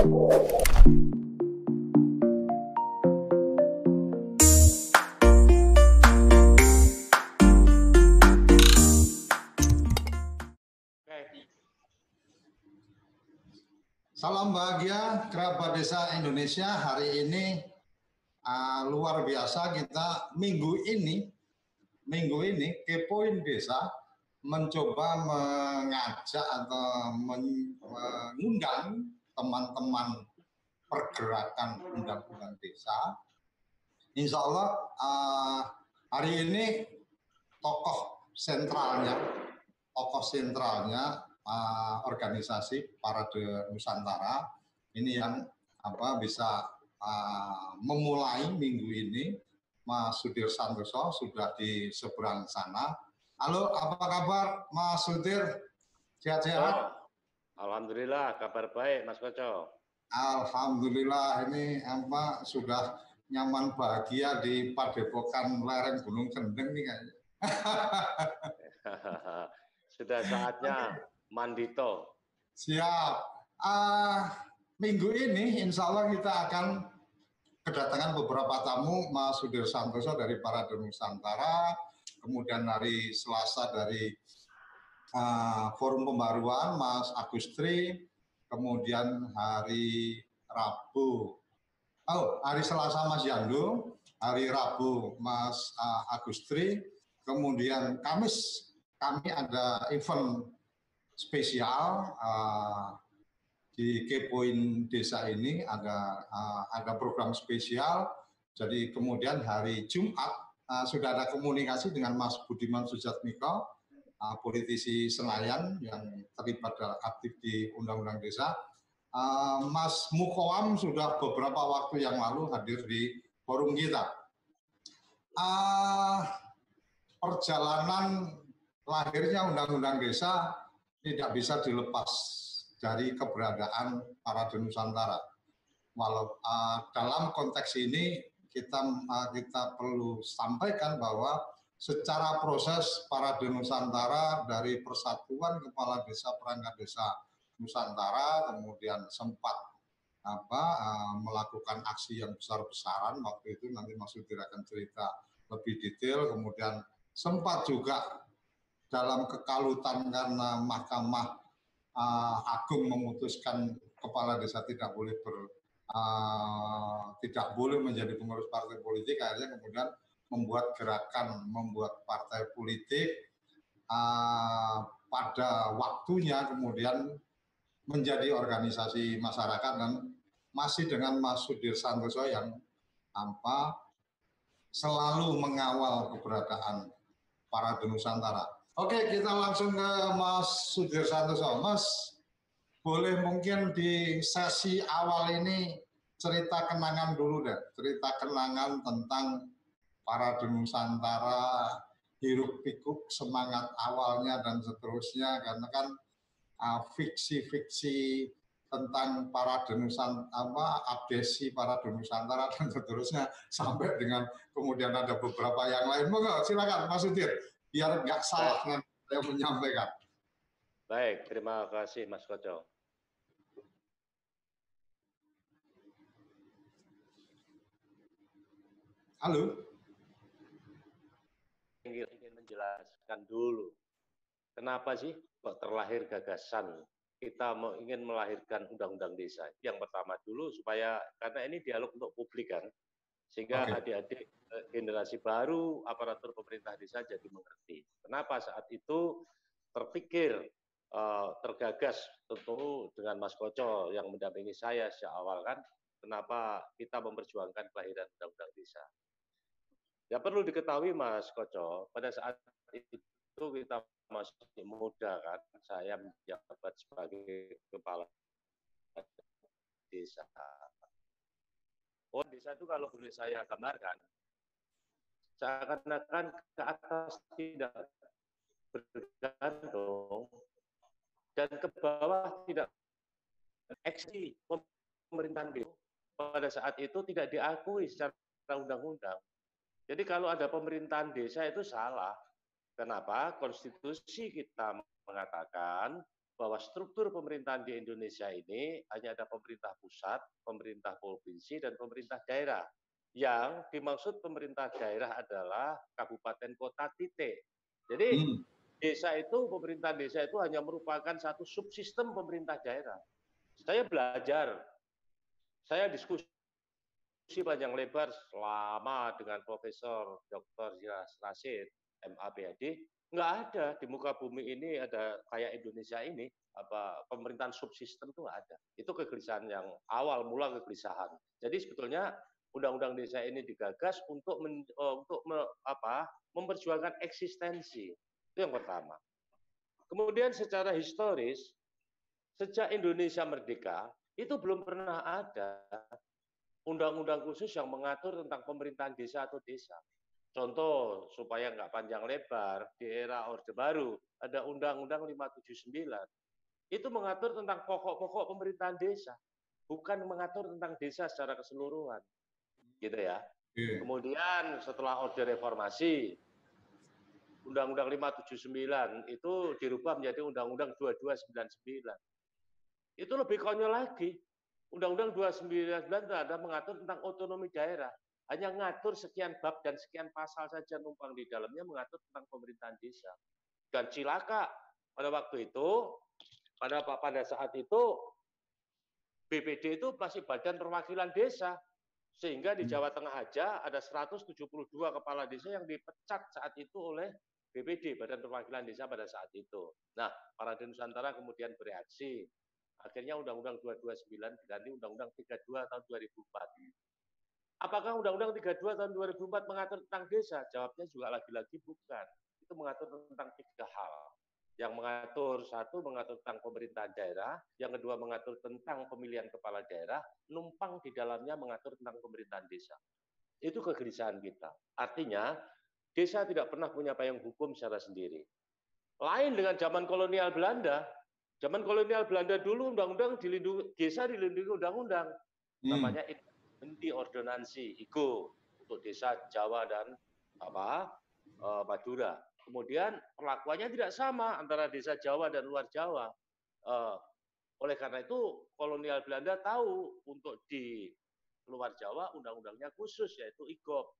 Salam bahagia kerabat desa Indonesia. Hari ini luar biasa, kita minggu ini Kepoin Desa mencoba mengajak atau mengundang teman-teman pergerakan undang-undang desa. Insya Allah hari ini tokoh sentralnya organisasi Parade Nusantara ini yang bisa memulai minggu ini. Mas Sudir Santoso sudah di seberang sana. Halo, apa kabar Mas Sudir? Sehat-sehat? Alhamdulillah, kabar baik Mas Koco. Alhamdulillah, ini sudah nyaman bahagia di Padepokan lereng Gunung Kendeng nih kayaknya. Sudah saatnya mandito. Siap. Minggu ini insya Allah kita akan kedatangan beberapa tamu, Mas Sudir Santoso dari Parade Nusantara, kemudian hari Selasa dari Forum Pembaruan Mas Agustri, kemudian hari Selasa Mas Yandu, hari Rabu Mas Agustri, kemudian Kamis kami ada event spesial di Kepoin Desa ini, ada program spesial. Jadi kemudian hari Jumat sudah ada komunikasi dengan Mas Budiman Sujatmiko, politisi Senayan yang terlibat aktif di Undang-Undang Desa. Mas Mukoam sudah beberapa waktu yang lalu hadir di forum kita. Perjalanan lahirnya Undang-Undang Desa tidak bisa dilepas dari keberadaan Parade Nusantara. Walau dalam konteks ini kita perlu sampaikan bahwa secara proses Parade Nusantara dari Persatuan Kepala Desa Perangkat Desa Nusantara kemudian sempat melakukan aksi yang besar-besaran waktu itu, nanti Mas Sudir akan cerita lebih detail. Kemudian sempat juga dalam kekalutan karena Mahkamah Agung memutuskan kepala desa tidak boleh menjadi pengurus partai politik, akhirnya kemudian membuat gerakan, membuat partai politik, pada waktunya kemudian menjadi organisasi masyarakat dan masih dengan Mas Sudir Santoso yang selalu mengawal keberadaan Parade Nusantara. Oke, kita langsung ke Mas Sudir Santoso. Mas, boleh mungkin di sesi awal ini cerita kenangan dulu deh. Cerita kenangan tentang Parade Nusantara, hiruk-pikuk semangat awalnya dan seterusnya. Karena kan fiksi-fiksi tentang Parade Nusantara, abdesi Parade Nusantara dan seterusnya, sampai dengan kemudian ada beberapa yang lain. Monggo, silakan Mas Sudir. Biar nggak salah nanti saya menyampaikan. Baik, terima kasih Mas Koco. Halo. Ingin menjelaskan dulu, kenapa sih kok terlahir gagasan kita ingin melahirkan undang-undang desa. Yang pertama dulu supaya, karena ini dialog untuk publik kan, sehingga adik-adik generasi baru aparatur pemerintah desa jadi mengerti. Kenapa saat itu terpikir, tergagas tentu dengan Mas Koco yang mendampingi saya sejak awal kan, kenapa kita memperjuangkan kelahiran undang-undang desa. Ya perlu diketahui Mas Koco, pada saat itu kita masih muda kan, saya menjabat sebagai kepala desa. Desa itu kalau boleh saya gambarkan, seakan-akan ke atas tidak bergantung dan ke bawah tidak eksi. Pemerintahan pada saat itu tidak diakui secara undang-undang. Jadi kalau ada pemerintahan desa itu salah. Kenapa? Konstitusi kita mengatakan bahwa bahwa struktur pemerintahan di Indonesia ini hanya ada pemerintah pusat, pemerintah provinsi, dan pemerintah daerah. Yang dimaksud pemerintah daerah adalah kabupaten kota titik. Jadi desa itu, pemerintahan desa itu hanya merupakan satu subsistem pemerintah daerah. Saya belajar, saya diskusi panjang lebar selama dengan Profesor Dr. Rashid, MA, PhD, nggak ada di muka bumi ini ada kayak Indonesia ini, pemerintahan subsistem itu nggak ada. Itu kegelisahan yang awal mula kegelisahan. Jadi sebetulnya undang-undang desa ini digagas untuk memperjuangkan eksistensi. Itu yang pertama. Kemudian secara historis, sejak Indonesia merdeka, itu belum pernah ada undang-undang khusus yang mengatur tentang pemerintahan desa atau desa. Contoh, supaya nggak panjang lebar, di era Orde Baru, ada Undang-Undang 579. Itu mengatur tentang pokok-pokok pemerintahan desa, bukan mengatur tentang desa secara keseluruhan. Gitu ya. Kemudian setelah Orde Reformasi, Undang-Undang 579 itu dirubah menjadi Undang-Undang 2299. Itu lebih konyol lagi. Undang-Undang 299 ada mengatur tentang otonomi daerah. Hanya ngatur sekian bab dan sekian pasal saja numpang di dalamnya mengatur tentang pemerintahan desa. Dan cilaka pada waktu itu, pada saat itu, BPD itu masih Badan Perwakilan Desa. Sehingga di Jawa Tengah aja ada 172 kepala desa yang dipecat saat itu oleh BPD, Badan Perwakilan Desa pada saat itu. Nah, Parade Nusantara kemudian bereaksi. Akhirnya Undang-Undang 229 diganti Undang-Undang 32 tahun 2004. Apakah Undang-Undang 32 tahun 2004 mengatur tentang desa? Jawabnya juga lagi-lagi bukan. Itu mengatur tentang 3 hal. Yang mengatur, satu mengatur tentang pemerintahan daerah, yang kedua mengatur tentang pemilihan kepala daerah, numpang di dalamnya mengatur tentang pemerintahan desa. Itu kegelisahan kita. Artinya, desa tidak pernah punya payung hukum secara sendiri. Lain dengan zaman kolonial Belanda. Zaman kolonial Belanda dulu undang-undang dilindungi, desa dilindungi undang-undang. Namanya Inti Ordonansi, IGO, untuk desa Jawa dan Madura. Kemudian perlakuannya tidak sama antara desa Jawa dan luar Jawa. Oleh karena itu kolonial Belanda tahu untuk di luar Jawa undang-undangnya khusus yaitu IGOP.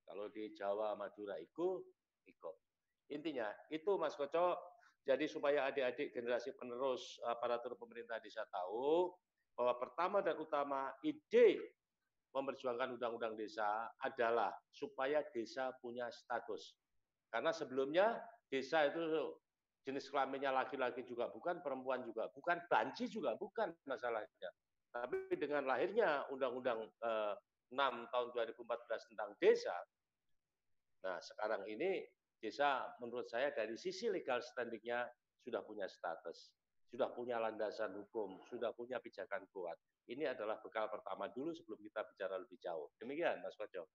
Kalau di Jawa Madura IGO. Intinya itu Mas Koco. Jadi supaya adik-adik generasi penerus aparatur pemerintah desa tahu bahwa pertama dan utama ide memperjuangkan undang-undang desa adalah supaya desa punya status. Karena sebelumnya desa itu jenis kelaminnya laki-laki juga bukan, perempuan juga bukan, banci juga bukan masalahnya. Tapi dengan lahirnya Undang-Undang 6 tahun 2014 tentang desa, nah sekarang ini desa menurut saya dari sisi legal standing-nya sudah punya status, sudah punya landasan hukum, sudah punya pijakan kuat. Ini adalah bekal pertama dulu sebelum kita bicara lebih jauh. Demikian Mas Koco.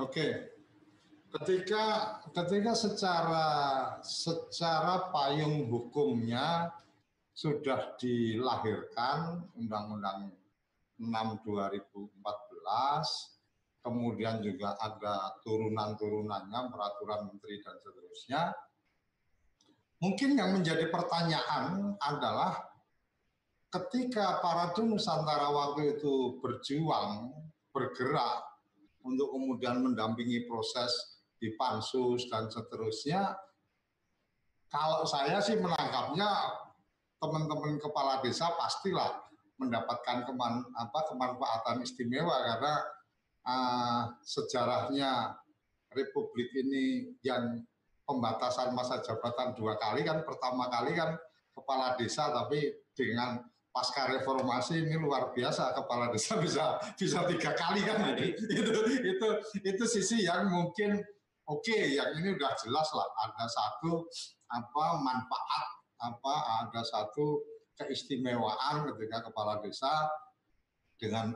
Oke. Ketika secara payung hukumnya sudah dilahirkan Undang-Undang 6 2014, kemudian juga ada turunan-turunannya, peraturan menteri dan seterusnya. Mungkin yang menjadi pertanyaan adalah ketika Parade Nusantara waktu itu berjuang, bergerak untuk kemudian mendampingi proses di pansus dan seterusnya, kalau saya sih menangkapnya teman-teman kepala desa pastilah mendapatkan kemanfaatan istimewa karena sejarahnya Republik ini yang pembatasan masa jabatan 2 kali kan, pertama kali kan kepala desa, tapi dengan pasca reformasi ini luar biasa, kepala desa bisa 3 kali kan, itu sisi yang mungkin oke, yang ini udah jelas lah ada satu manfaat, ada satu keistimewaan ketika kepala desa dengan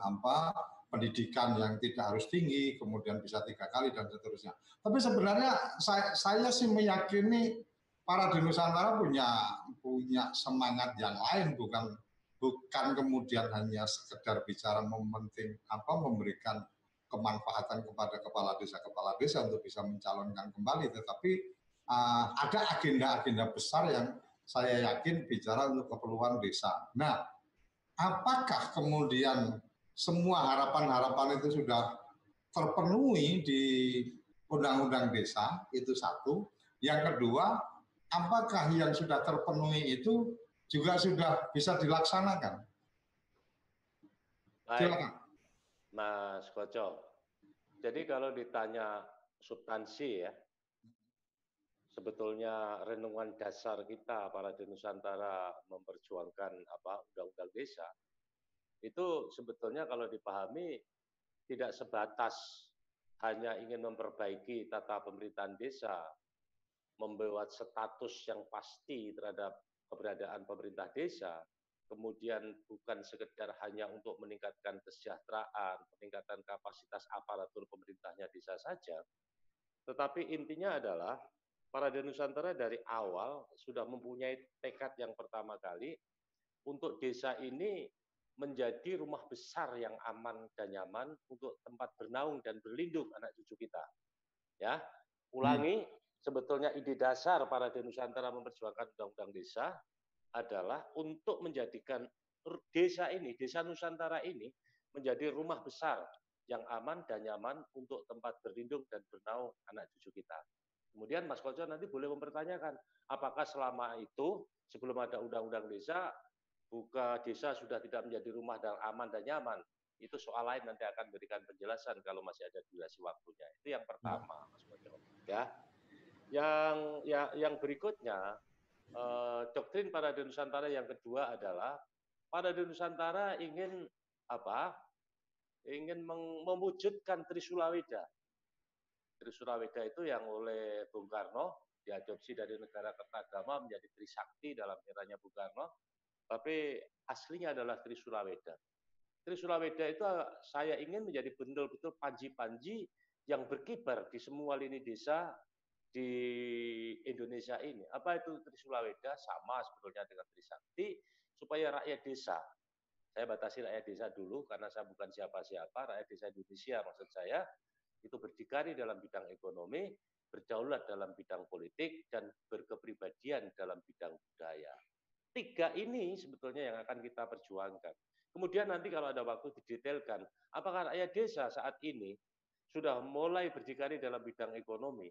pendidikan yang tidak harus tinggi, kemudian bisa 3 kali dan seterusnya. Tapi sebenarnya saya sih meyakini Parade Nusantara punya semangat yang lain, bukan kemudian hanya sekedar bicara memberikan kemanfaatan kepada kepala desa untuk bisa mencalonkan kembali, tetapi ada agenda-agenda besar yang saya yakin bicara untuk keperluan desa. Nah, apakah kemudian semua harapan-harapan itu sudah terpenuhi di Undang-Undang Desa? Itu satu. Yang kedua, apakah yang sudah terpenuhi itu juga sudah bisa dilaksanakan? Baik, Silakan. Mas Koco. Jadi kalau ditanya substansi ya, sebetulnya renungan dasar kita para di Nusantara memperjuangkan undang-undang desa itu sebetulnya kalau dipahami tidak sebatas hanya ingin memperbaiki tata pemerintahan desa, membuat status yang pasti terhadap keberadaan pemerintah desa, kemudian bukan sekedar hanya untuk meningkatkan kesejahteraan, peningkatan kapasitas aparatur pemerintahnya desa saja, tetapi intinya adalah para Nusantara dari awal sudah mempunyai tekad yang pertama kali untuk desa ini menjadi rumah besar yang aman dan nyaman untuk tempat bernaung dan berlindung anak cucu kita. Ya, ulangi, sebetulnya ide dasar para Nusantara memperjuangkan undang-undang desa adalah untuk menjadikan desa ini, desa Nusantara ini menjadi rumah besar yang aman dan nyaman untuk tempat berlindung dan bernaung anak cucu kita. Kemudian Mas Koco nanti boleh mempertanyakan, apakah selama itu sebelum ada undang-undang desa, buka desa sudah tidak menjadi rumah dan aman dan nyaman? Itu soal lain, nanti akan berikan penjelasan kalau masih ada durasi waktunya. Itu yang pertama, Mas Koco. Ya, yang berikutnya, doktrin para Nusantara yang kedua adalah para Nusantara ingin ingin mewujudkan Trisula Weda. Trisula Weda itu yang oleh Bung Karno diadopsi dari negara Kertagama menjadi Trisakti dalam eranya Bung Karno, tapi aslinya adalah Trisula Weda. Trisula Weda itu saya ingin menjadi betul-betul panji-panji yang berkibar di semua lini desa di Indonesia ini. Apa itu Trisula Weda? Sama sebetulnya dengan Trisakti, supaya rakyat desa, saya batasi rakyat desa dulu karena saya bukan siapa-siapa, rakyat desa Indonesia maksud saya, itu berdikari dalam bidang ekonomi, berdaulat dalam bidang politik, dan berkepribadian dalam bidang budaya. Tiga ini sebetulnya yang akan kita perjuangkan. Kemudian nanti kalau ada waktu didetailkan, apakah rakyat desa saat ini sudah mulai berdikari dalam bidang ekonomi?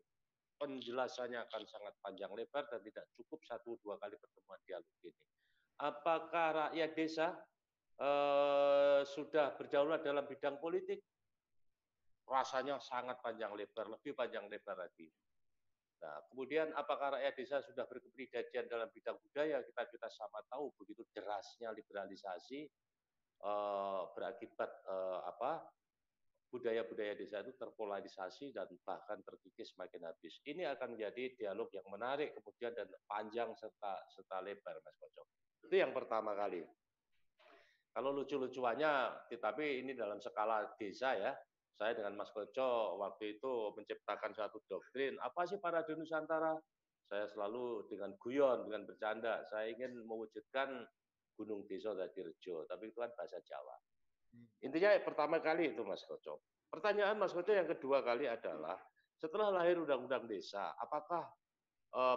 Penjelasannya akan sangat panjang lebar dan tidak cukup 1-2 kali pertemuan dialog ini. Apakah rakyat desa sudah berdaulat dalam bidang politik? Rasanya sangat panjang lebar, lebih panjang lebar lagi. Nah, kemudian apakah rakyat desa sudah berkepribadian dalam bidang budaya? Kita sama tahu begitu derasnya liberalisasi berakibat budaya-budaya desa itu terpolarisasi dan bahkan terkikis semakin habis. Ini akan menjadi dialog yang menarik kemudian dan panjang serta lebar, Mas Koco. Itu yang pertama kali. Kalau lucu-lucuannya, tapi ini dalam skala desa ya. Saya dengan Mas Koco waktu itu menciptakan suatu doktrin. Apa sih para Nusantara? Saya selalu dengan guyon, dengan bercanda. Saya ingin mewujudkan Gunung Desa Dadi Rejo, tapi itu kan bahasa Jawa. Intinya pertama kali itu Mas Koco. Pertanyaan Mas Koco yang kedua kali adalah, setelah lahir Undang-Undang Desa, apakah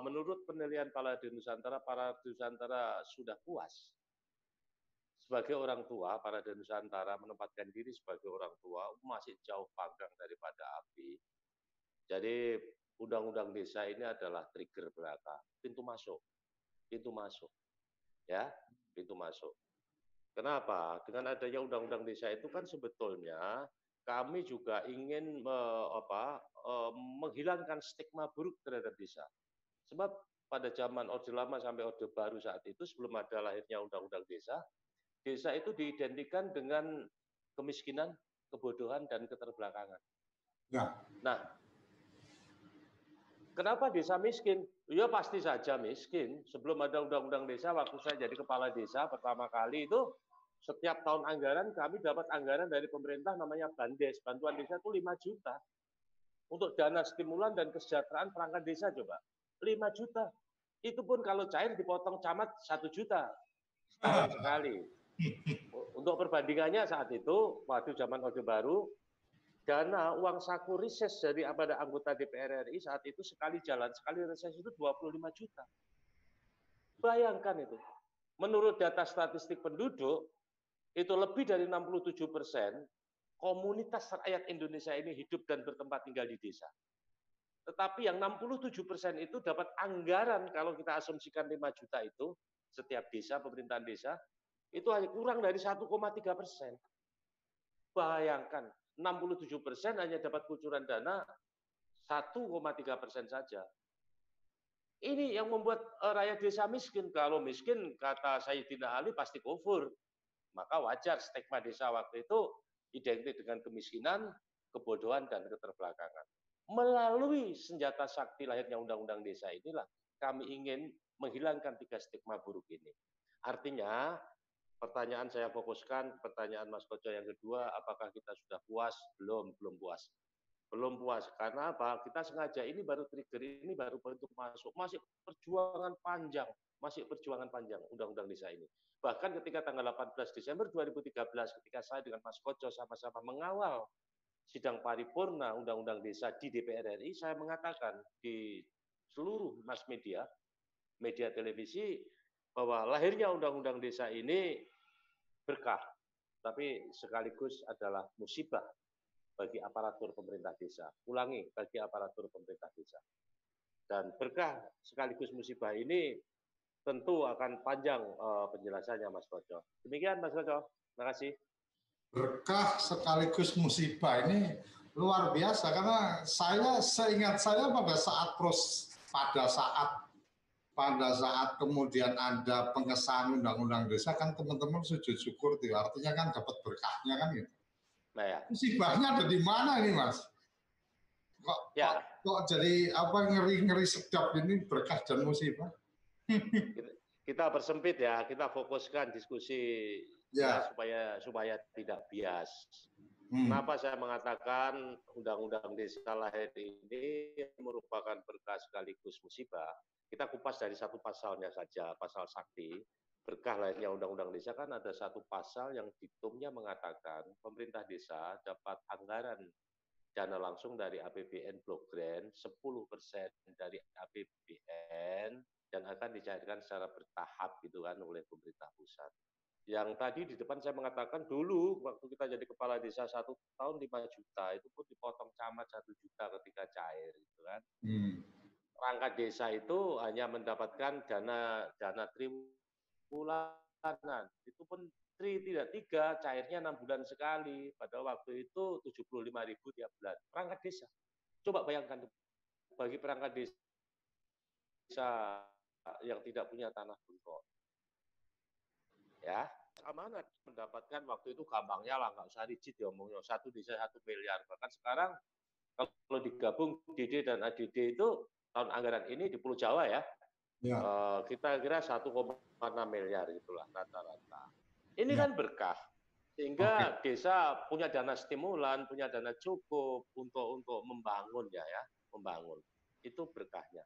menurut penilaian para Nusantara sudah puas sebagai orang tua, para Nusantara menempatkan diri sebagai orang tua masih jauh panggang daripada api. Jadi Undang-Undang Desa ini adalah trigger belaka, pintu masuk, ya, pintu masuk. Kenapa? Dengan adanya Undang-Undang Desa itu kan sebetulnya kami juga ingin menghilangkan stigma buruk terhadap desa. Sebab pada zaman Orde Lama sampai Orde Baru saat itu, sebelum ada lahirnya Undang-Undang Desa, desa itu diidentikan dengan kemiskinan, kebodohan, dan keterbelakangan. Ya. Nah, kenapa desa miskin? Ya pasti saja miskin. Sebelum ada Undang-Undang Desa, waktu saya jadi kepala desa pertama kali itu, setiap tahun anggaran kami dapat anggaran dari pemerintah namanya Bandes. Bantuan desa itu 5 juta. Untuk dana stimulan dan kesejahteraan perangkat desa coba. 5 juta. Itu pun kalau cair dipotong camat 1 juta. Setahun sekali. Untuk perbandingannya saat itu, waktu zaman Orde Baru, dana uang saku reses dari pada anggota DPR RI saat itu sekali jalan, sekali reses itu 25 juta. Bayangkan itu. Menurut data statistik penduduk, itu lebih dari 67% komunitas rakyat Indonesia ini hidup dan bertempat tinggal di desa. Tetapi yang 67% itu dapat anggaran, kalau kita asumsikan 5 juta itu, setiap desa, pemerintahan desa, itu hanya kurang dari 1,3%. Bayangkan, 67% hanya dapat kucuran dana 1,3% saja. Ini yang membuat rakyat desa miskin. Kalau miskin, kata Sayyidina Ali, pasti kufur. Maka wajar stigma desa waktu itu identik dengan kemiskinan, kebodohan, dan keterbelakangan. Melalui senjata sakti lahirnya Undang-Undang Desa inilah kami ingin menghilangkan 3 stigma buruk ini. Artinya, pertanyaan saya fokuskan, pertanyaan Mas Koco yang kedua, apakah kita sudah puas? Belum puas. Belum puas, karena apa? Kita sengaja, ini baru trigger, ini baru bentuk masuk, masih perjuangan panjang Undang-Undang Desa ini. Bahkan ketika tanggal 18 Desember 2013, ketika saya dengan Mas Koco sama-sama mengawal sidang paripurna Undang-Undang Desa di DPR RI, saya mengatakan di seluruh mass media, media televisi, bahwa lahirnya Undang-Undang Desa ini berkah, tapi sekaligus adalah musibah bagi aparatur pemerintah desa. Ulangi, bagi aparatur pemerintah desa. Dan berkah sekaligus musibah ini tentu akan panjang penjelasannya, Mas Koco. Demikian, Mas Koco. Terima kasih. Berkah sekaligus musibah ini luar biasa, karena seingat saya pada saat kemudian ada pengesahan Undang-Undang Desa, kan teman-teman sujud syukur tuh, artinya kan dapat berkahnya kan gitu. Nah, ya. Musibahnya ada di mana ini, Mas? Kok jadi ngeri-ngeri sedap ini, berkah dan musibah? Kita bersempit ya, kita fokuskan diskusi ya, supaya tidak bias. Kenapa saya mengatakan Undang-Undang Desa lahir ini merupakan berkah sekaligus musibah? Kita kupas dari satu pasalnya saja, pasal sakti. Berkah lahirnya Undang-Undang Desa kan ada satu pasal yang diktumnya mengatakan pemerintah desa dapat anggaran dana langsung dari APBN Blok Grant 10% dari APBN dan akan dicairkan secara bertahap gitu kan oleh pemerintah pusat. Yang tadi di depan saya mengatakan dulu waktu kita jadi kepala desa 1 tahun 5 juta, itu pun dipotong camat 1 juta ketika cair gitu kan. Perangkat desa itu hanya mendapatkan dana triwulanan, itu pun tidak 3, cairnya 6 bulan sekali. Pada waktu itu 75.000 tiap bulan. Perangkat desa. Coba bayangkan bagi perangkat desa yang tidak punya tanah bengkok. Ya, amanat mendapatkan waktu itu gampangnya lah, nggak usah rigid diomongnya. 1 desa 1 miliar. Bahkan sekarang kalau digabung DD dan ADD itu tahun anggaran ini di Pulau Jawa ya, kita kira 1,6 miliar itulah rata-rata. Ini kan berkah, sehingga desa punya dana stimulan, punya dana cukup untuk membangun ya, membangun. Itu berkahnya.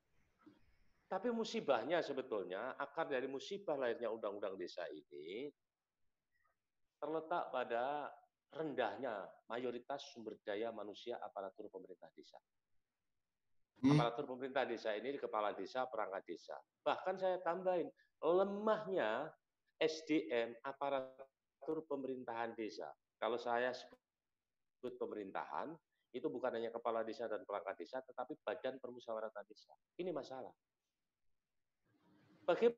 Tapi musibahnya sebetulnya, akar dari musibah lahirnya Undang-Undang Desa ini terletak pada rendahnya mayoritas sumber daya manusia aparatur pemerintah desa. Aparatur pemerintah desa ini kepala desa, perangkat desa. Bahkan saya tambahin, lemahnya SDM aparatur pemerintahan desa. Kalau saya sebut pemerintahan, itu bukan hanya kepala desa dan perangkat desa, tetapi badan permusyawaratan desa. Ini masalah. Bagaimana?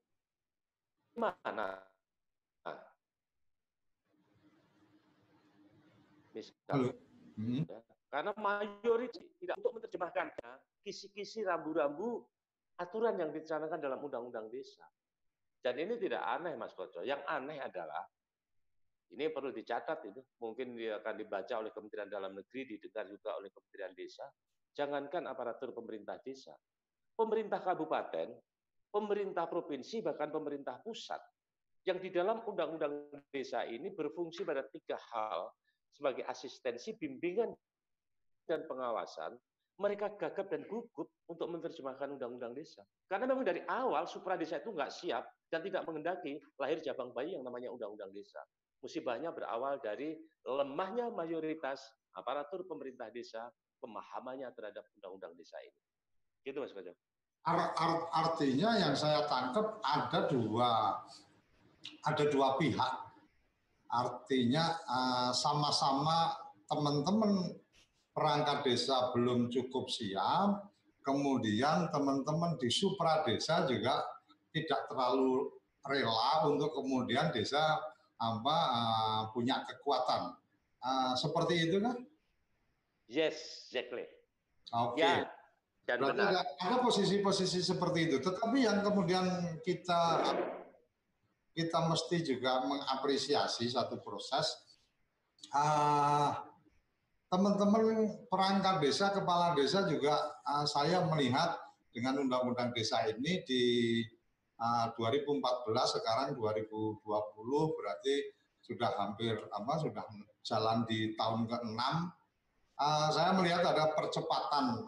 Misalnya, karena mayoritas tidak untuk menerjemahkannya, kisi-kisi rambu-rambu aturan yang dicanangkan dalam Undang-Undang Desa. Dan ini tidak aneh, Mas Koco. Yang aneh adalah, ini perlu dicatat itu, mungkin dia akan dibaca oleh Kementerian Dalam Negeri, didengar juga oleh Kementerian Desa. Jangankan aparatur pemerintah desa, pemerintah kabupaten, pemerintah provinsi, bahkan pemerintah pusat, yang di dalam Undang-Undang Desa ini berfungsi pada 3 hal sebagai asistensi, bimbingan, dan pengawasan, mereka gagap dan gugup untuk menerjemahkan Undang-Undang Desa. Karena memang dari awal Supra Desa itu nggak siap dan tidak mengendaki lahir jabang bayi yang namanya Undang-Undang Desa. Musibahnya berawal dari lemahnya mayoritas aparatur pemerintah desa, pemahamannya terhadap Undang-Undang Desa ini. Gitu Mas Koco. Artinya yang saya tangkap ada dua pihak. Artinya sama-sama teman-teman perangkat desa belum cukup siap, kemudian teman-teman di supra desa juga tidak terlalu rela untuk kemudian desa punya kekuatan. Seperti itu kan? Yes, exactly. Oke. Ya, dan berarti benar. ada posisi-posisi seperti itu. Tetapi yang kemudian kita mesti juga mengapresiasi satu proses. Teman-teman perangkat desa, kepala desa juga saya melihat dengan undang-undang desa ini di 2014 sekarang 2020 berarti sudah hampir sudah jalan di tahun ke-6. Saya melihat ada percepatan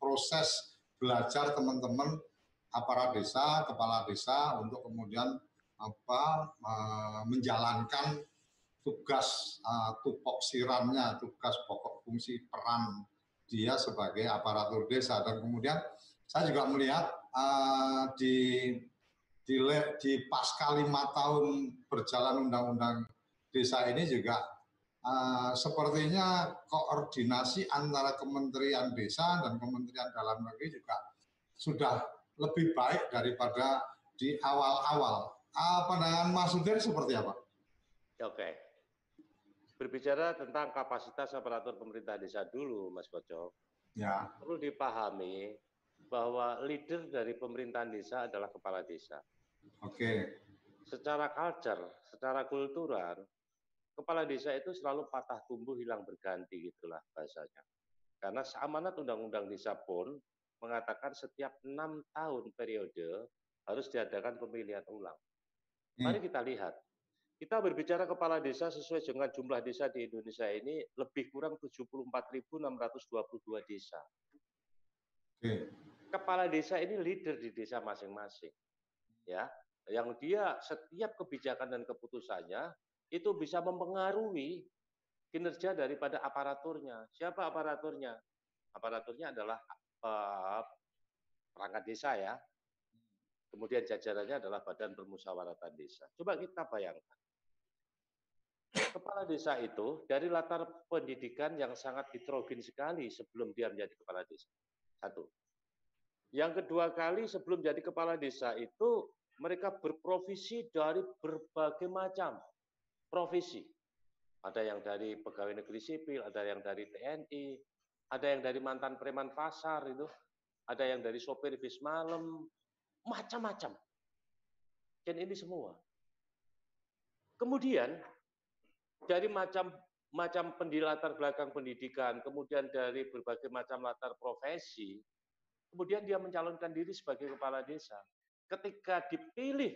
proses belajar teman-teman aparat desa, kepala desa untuk kemudian menjalankan tugas tupoksirannya, tugas pokok fungsi peran dia sebagai aparatur desa. Dan kemudian saya juga melihat di pasca 5 tahun berjalan undang-undang desa ini juga sepertinya koordinasi antara Kementerian Desa dan Kementerian Dalam Negeri juga sudah lebih baik daripada di awal-awal. Pandangan Mas Sudir seperti apa? Oke. Berbicara tentang kapasitas aparatur pemerintah desa dulu, Mas Koco, ya, perlu dipahami bahwa leader dari pemerintahan desa adalah kepala desa. Oke. Secara culture, secara kultural, kepala desa itu selalu patah tumbuh hilang berganti, gitulah bahasanya. Karena seamanat undang-undang desa pun mengatakan setiap 6 tahun periode harus diadakan pemilihan ulang. Mari kita lihat. Kita berbicara kepala desa sesuai dengan jumlah desa di Indonesia ini lebih kurang 74.622 desa. Kepala desa ini leader di desa masing-masing. Ya, yang dia setiap kebijakan dan keputusannya itu bisa mempengaruhi kinerja daripada aparaturnya. Siapa aparaturnya? Aparaturnya adalah perangkat desa ya. Kemudian jajarannya adalah Badan Permusyawaratan Desa. Coba kita bayangkan. Kepala desa itu dari latar pendidikan yang sangat heterogen sekali sebelum dia menjadi kepala desa. Satu. Yang kedua kali sebelum jadi kepala desa itu mereka berprofesi dari berbagai macam profesi. Ada yang dari pegawai negeri sipil, ada yang dari TNI, ada yang dari mantan preman pasar itu, ada yang dari sopir bis malam, macam-macam. Dan ini semua. Kemudian dari macam latar belakang pendidikan, kemudian dari berbagai macam latar profesi, kemudian dia mencalonkan diri sebagai kepala desa. Ketika dipilih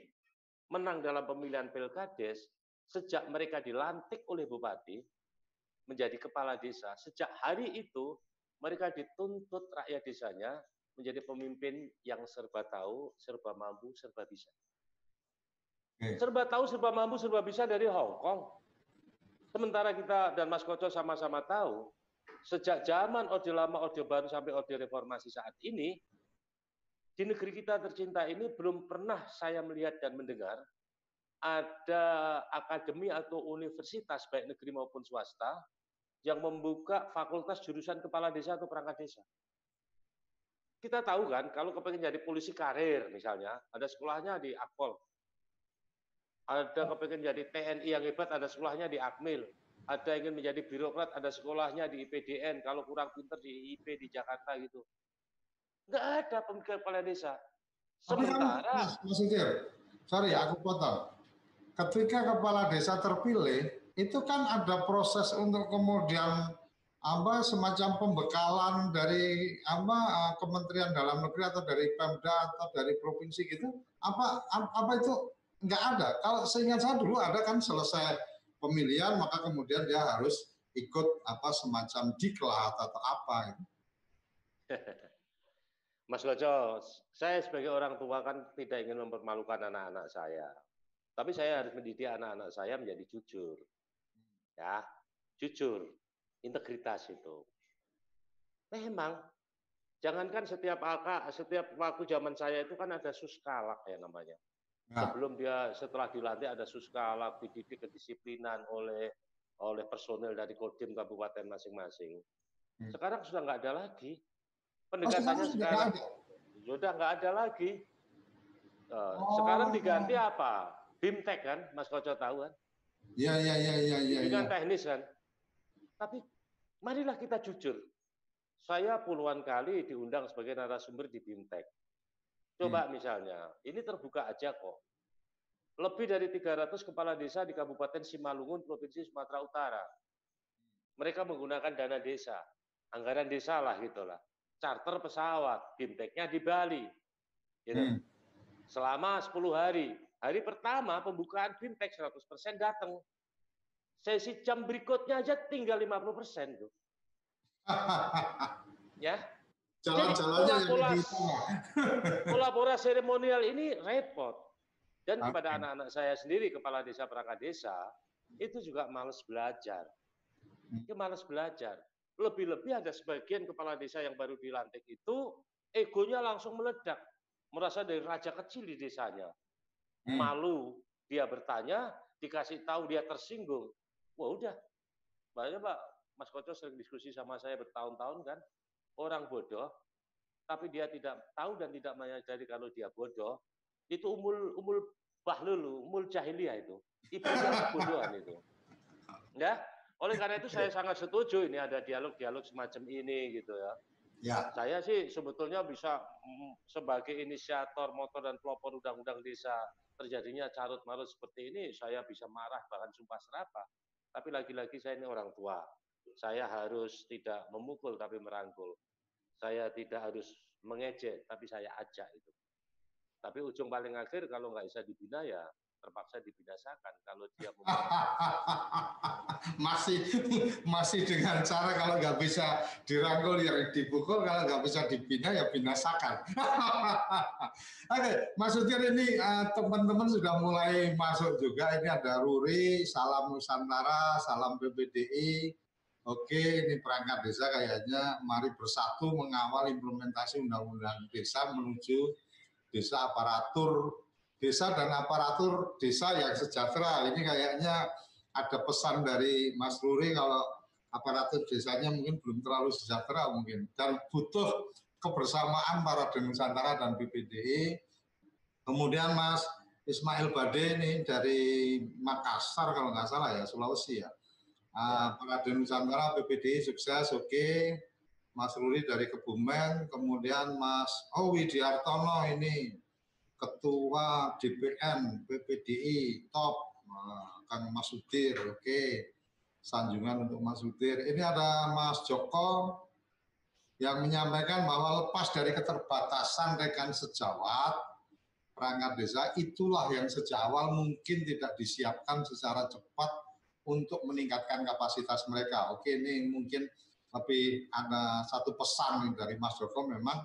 menang dalam pemilihan Pilkades, sejak mereka dilantik oleh bupati menjadi kepala desa, sejak hari itu mereka dituntut rakyat desanya menjadi pemimpin yang serba tahu, serba mampu, serba bisa. Serba tahu, serba mampu, serba bisa dari Hong Kong. Sementara kita dan Mas Koco sama-sama tahu, sejak zaman Orde Lama, Orde Baru sampai Orde Reformasi saat ini, di negeri kita tercinta ini belum pernah saya melihat dan mendengar ada akademi atau universitas baik negeri maupun swasta yang membuka fakultas jurusan kepala desa atau perangkat desa. Kita tahu kan, kalau kepengen jadi polisi karir misalnya, ada sekolahnya di Akpol. Ada kepengen jadi TNI yang hebat, ada sekolahnya di Akmil. Ada ingin menjadi birokrat, ada sekolahnya di IPDN. Kalau kurang pinter di IP di Jakarta gitu. Nggak ada pemikiran kepala desa. Sementara, Mas Sudir, sorry aku potong. Ketika kepala desa terpilih, itu kan ada proses untuk kemudian semacam pembekalan dari Kementerian Dalam Negeri atau dari Pemda atau dari provinsi gitu. Apa itu nggak ada? Kalau seingat saya dulu ada kan, selesai pemilihan maka kemudian dia harus ikut semacam diklat atau apa gitu. Mas Koco, saya sebagai orang tua kan tidak ingin mempermalukan anak-anak saya. Tapi saya harus mendidik anak-anak saya menjadi jujur. Ya, jujur, integritas itu. Memang Jangankan setiap waktu zaman saya itu kan ada suskalak ya namanya. Ya. Setelah dilantik ada suskalak, dididik kedisiplinan oleh personel dari Kodim kabupaten masing-masing. Sekarang sudah nggak ada lagi. Pendekatannya sekarang sudah nggak ada lagi. Sekarang diganti apa? BIMTEK kan, Mas Koco tahu kan? Iya. Bimbingan teknis kan. Tapi marilah kita jujur. Saya puluhan kali diundang sebagai narasumber di BIMTEK. Coba misalnya, ini terbuka aja kok. Lebih dari 300 kepala desa di Kabupaten Simalungun, Provinsi Sumatera Utara. Mereka menggunakan dana desa, anggaran desa lah gitulah. Charter pesawat, BIMTEK-nya di Bali. Gitu. Selama 10 hari. Hari pertama pembukaan BIMTEK 100% datang. Sesi jam berikutnya aja tinggal 50% tuh. Ya. Jalan-jalannya pola seremonial ini repot. Dan kepada anak-anak saya sendiri, kepala desa perangkat desa, itu juga malas belajar. Dia malas belajar. Lebih-lebih ada sebagian kepala desa yang baru dilantik itu, egonya langsung meledak. Merasa dari raja kecil di desanya. Malu, dia bertanya, dikasih tahu dia tersinggung. Wah udah, makanya Pak, Mas Koco sering diskusi sama saya bertahun-tahun kan, orang bodoh, tapi dia tidak tahu dan tidak menyadari kalau dia bodoh, itu umul bahlul, umul jahiliyah itu, ibunya kebodohan itu. Ya, oleh karena itu saya sangat setuju ini ada dialog-dialog semacam ini gitu ya. Ya. Saya sih sebetulnya bisa sebagai inisiator, motor dan pelopor undang-undang desa terjadinya carut-marut seperti ini, saya bisa marah bahkan sumpah serapah. Tapi lagi-lagi saya ini orang tua. Saya harus tidak memukul tapi merangkul. Saya tidak harus mengejek tapi saya ajak itu. Tapi ujung paling akhir kalau nggak bisa dibina ya terpaksa dibinasakan kalau dia masih dengan cara kalau nggak bisa dirangkul ya dipukul, kalau nggak bisa dibina ya binasakan. Oke, Mas Utir ini teman-teman sudah mulai masuk juga. Ini ada Ruri, salam Nusantara, salam PPDI. Oke, ini perangkat desa kayaknya mari bersatu mengawal implementasi undang-undang desa menuju desa aparatur desa dan aparatur desa yang sejahtera. Ini kayaknya ada pesan dari Mas Ruri kalau aparatur desanya mungkin belum terlalu sejahtera mungkin dan butuh kebersamaan para Nusantara dan BPDI. Kemudian Mas Ismail Bade ini dari Makassar kalau nggak salah ya, Sulawesi ya. Para Nusantara BPDI sukses, oke. Mas Ruri dari Kebumen, kemudian Mas Widiartono ini Ketua DPN PPDI top, Kang Mas Utir, oke. Sanjungan untuk Mas Utir. Ini ada Mas Joko yang menyampaikan bahwa lepas dari keterbatasan rekan sejawat, perangkat desa itulah yang sejak awal mungkin tidak disiapkan secara cepat untuk meningkatkan kapasitas mereka. Oke, ini mungkin lebih ada satu pesan dari Mas Joko, memang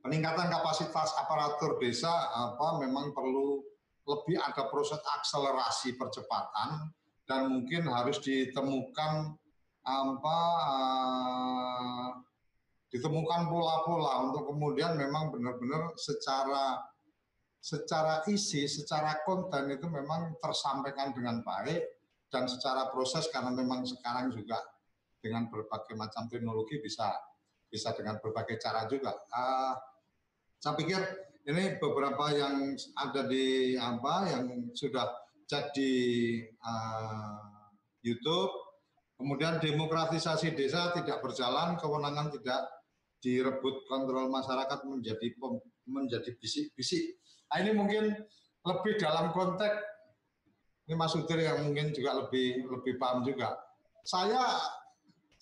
peningkatan kapasitas aparatur desa memang perlu lebih ada proses akselerasi percepatan dan mungkin harus ditemukan pola-pola untuk kemudian memang benar-benar secara isi, secara konten itu memang tersampaikan dengan baik dan secara proses karena memang sekarang juga dengan berbagai macam teknologi bisa dengan berbagai cara juga. Saya pikir ini beberapa yang ada di yang sudah jadi YouTube. Kemudian demokratisasi desa tidak berjalan, kewenangan tidak direbut, kontrol masyarakat menjadi bisik-bisik. Nah, ini mungkin lebih dalam konteks ini Mas Utir yang mungkin juga lebih paham juga.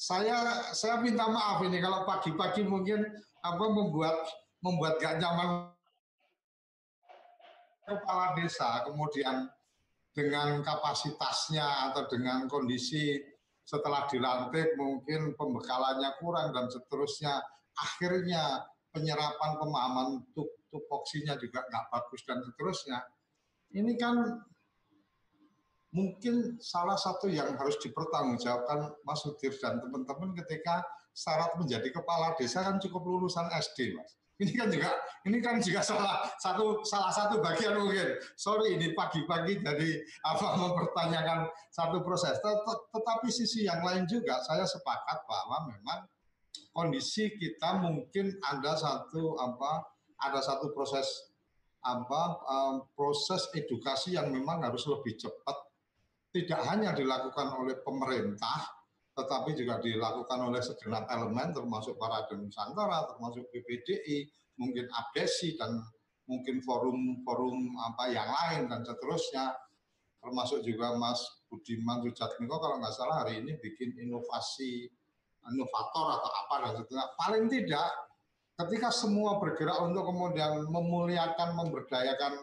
Saya minta maaf ini kalau pagi-pagi mungkin membuat gak nyaman kepala desa, kemudian dengan kapasitasnya atau dengan kondisi setelah dilantik mungkin pembekalannya kurang dan seterusnya, akhirnya penyerapan pemahaman tupoksinya juga nggak bagus dan seterusnya. Ini kan mungkin salah satu yang harus dipertanggungjawabkan Mas Utir dan teman-teman ketika syarat menjadi kepala desa kan cukup lulusan SD, Mas. Ini kan juga salah satu bagian mungkin. Sorry ini pagi-pagi dari mempertanyakan satu proses. Tetapi sisi yang lain juga saya sepakat bahwa memang kondisi kita mungkin ada satu proses edukasi yang memang harus lebih cepat, tidak hanya dilakukan oleh pemerintah, tetapi juga dilakukan oleh segenap elemen, termasuk Parade Nusantara, termasuk PPDI, mungkin ABDESI, dan mungkin forum-forum yang lain, dan seterusnya, termasuk juga Mas Budiman Sujatmiko, kalau nggak salah hari ini bikin inovator atau apa, dan seterusnya. Paling tidak, ketika semua bergerak untuk kemudian memuliakan, memberdayakan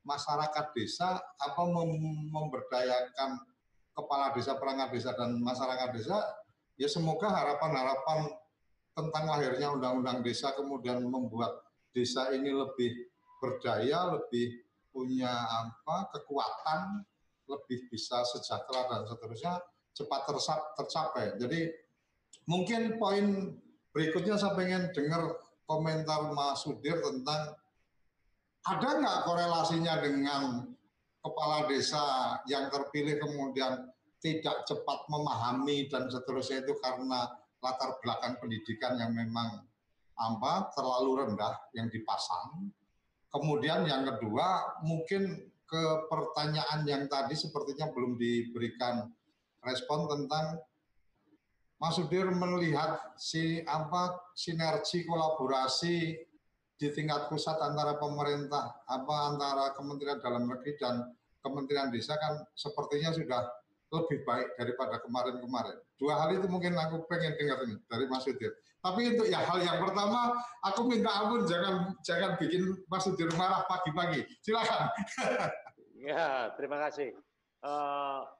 masyarakat desa, memberdayakan kepala desa, perangkat desa, dan masyarakat desa, ya semoga harapan-harapan tentang lahirnya undang-undang desa kemudian membuat desa ini lebih berdaya, lebih punya kekuatan, lebih bisa sejahtera dan seterusnya, cepat tercapai. Jadi mungkin poin berikutnya saya pengen dengar komentar Mas Sudir tentang ada nggak korelasinya dengan kepala desa yang terpilih kemudian tidak cepat memahami dan seterusnya itu karena latar belakang pendidikan yang memang terlalu rendah yang dipasang. Kemudian yang kedua, mungkin ke pertanyaan yang tadi sepertinya belum diberikan respon tentang Mas Sudir melihat sinergi kolaborasi di tingkat pusat antara pemerintah, antara Kementerian Dalam Negeri dan Kementerian Desa kan sepertinya sudah lebih baik daripada kemarin-kemarin. Dua hal itu mungkin aku pengen dengar ini dari Mas Sudir. Tapi untuk hal yang pertama, aku minta ampun jangan bikin Mas Sudir marah pagi-pagi. Silakan. Ya, terima kasih.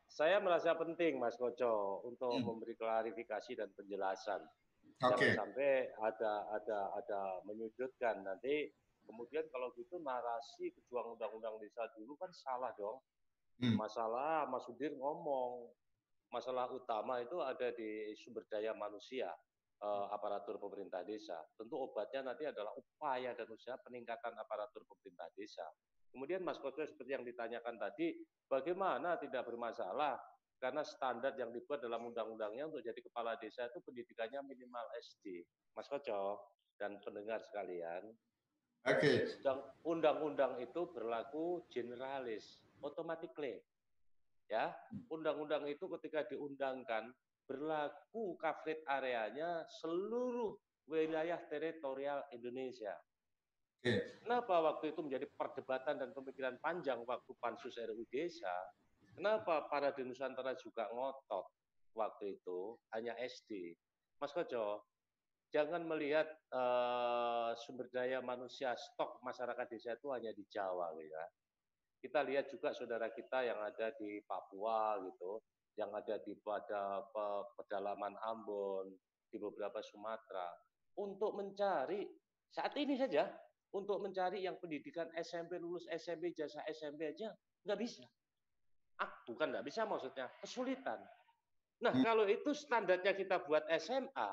Saya merasa penting, Mas Koco, untuk memberi klarifikasi dan penjelasan. Jangan sampai ada menyudutkan. Nanti kemudian kalau gitu narasi pejuang undang-undang desa dulu kan salah dong. Masalah Mas Sudir ngomong, masalah utama itu ada di sumber daya manusia, aparatur pemerintah desa. Tentu obatnya nanti adalah upaya dan usaha peningkatan aparatur pemerintah desa. Kemudian Mas Koco seperti yang ditanyakan tadi, bagaimana tidak bermasalah karena standar yang dibuat dalam undang-undangnya untuk jadi kepala desa itu pendidikannya minimal SD. Mas Koco dan pendengar sekalian, undang-undang itu berlaku generalis, automatically. Ya, undang-undang itu ketika diundangkan berlaku coverage areanya seluruh wilayah teritorial Indonesia. Kenapa waktu itu menjadi perdebatan dan pemikiran panjang waktu Pansus RUU Desa? Kenapa Parade Nusantara juga ngotot waktu itu hanya SD? Mas Koco, jangan melihat sumber daya manusia stok masyarakat desa itu hanya di Jawa, ya. Kita lihat juga saudara kita yang ada di Papua gitu, yang ada di pedalaman Ambon, di beberapa Sumatera, untuk mencari saat ini saja. Untuk mencari yang pendidikan SMP, lulus SMP, jasa SMP aja nggak bisa. Bukan nggak bisa maksudnya, kesulitan. Nah, kalau itu standarnya kita buat SMA,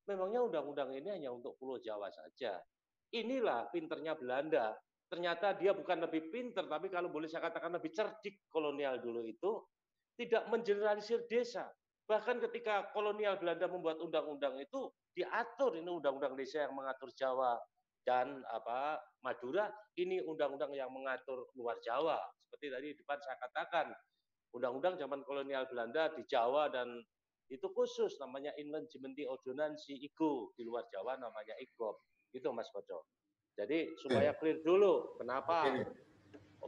memangnya undang-undang ini hanya untuk Pulau Jawa saja. Inilah pinternya Belanda. Ternyata dia bukan lebih pinter, tapi kalau boleh saya katakan lebih cerdik kolonial dulu itu, tidak mengeneralisir desa. Bahkan ketika kolonial Belanda membuat undang-undang itu, diatur ini undang-undang desa yang mengatur Jawa, dan Madura, ini undang-undang yang mengatur luar Jawa. Seperti tadi di depan saya katakan, undang-undang zaman kolonial Belanda di Jawa dan itu khusus namanya Inland Jementi Ordonansi IGO, di luar Jawa namanya IGOP. Itu Mas Koco. Jadi supaya clear dulu, kenapa?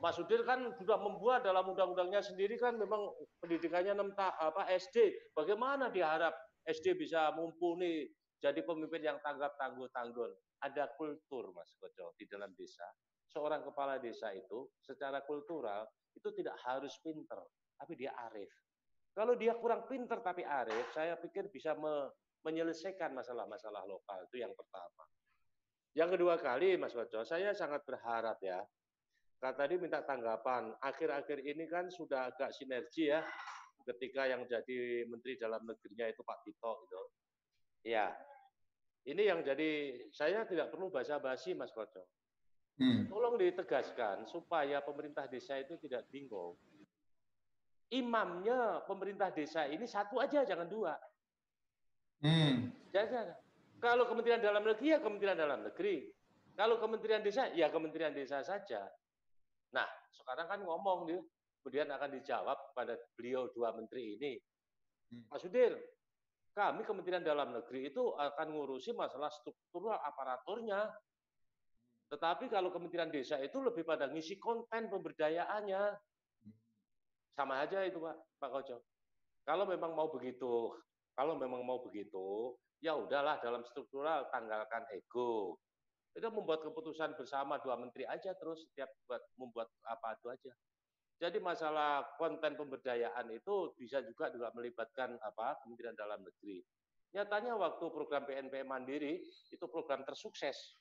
Mas Sudir kan sudah membuat dalam undang-undangnya sendiri kan memang pendidikannya SD. Bagaimana diharap SD bisa mumpuni jadi pemimpin yang tanggap tangguh. Ada kultur, Mas Koco, di dalam desa. Seorang kepala desa itu secara kultural itu tidak harus pinter, tapi dia arif. Kalau dia kurang pinter tapi arif, saya pikir bisa menyelesaikan masalah-masalah lokal. Itu yang pertama. Yang kedua kali, Mas Koco, saya sangat berharap ya. Kata tadi minta tanggapan. Akhir-akhir ini kan sudah agak sinergi ya, ketika yang jadi Menteri Dalam Negerinya itu Pak Tito gitu. Ya, Ini yang jadi saya tidak perlu basa-basi, Mas Koco. Tolong ditegaskan supaya pemerintah desa itu tidak bingung. Imamnya pemerintah desa ini satu aja, jangan dua. Jangan. Kalau Kementerian Dalam Negeri ya Kementerian Dalam Negeri. Kalau Kementerian Desa ya Kementerian Desa saja. Nah, sekarang kan ngomong dia, kemudian akan dijawab pada beliau dua menteri ini. Pak Sudir, kami Kementerian Dalam Negeri itu akan ngurusi masalah struktural aparaturnya. Tetapi kalau Kementerian Desa itu lebih pada ngisi konten pemberdayaannya. Sama aja itu Pak Koco. Kalau memang mau begitu, ya udahlah dalam struktural tanggalkan ego. Kita membuat keputusan bersama dua menteri aja terus setiap membuat apa itu aja. Jadi masalah konten pemberdayaan itu bisa juga melibatkan Kementerian Dalam Negeri. Nyatanya waktu program PNPM Mandiri itu program tersukses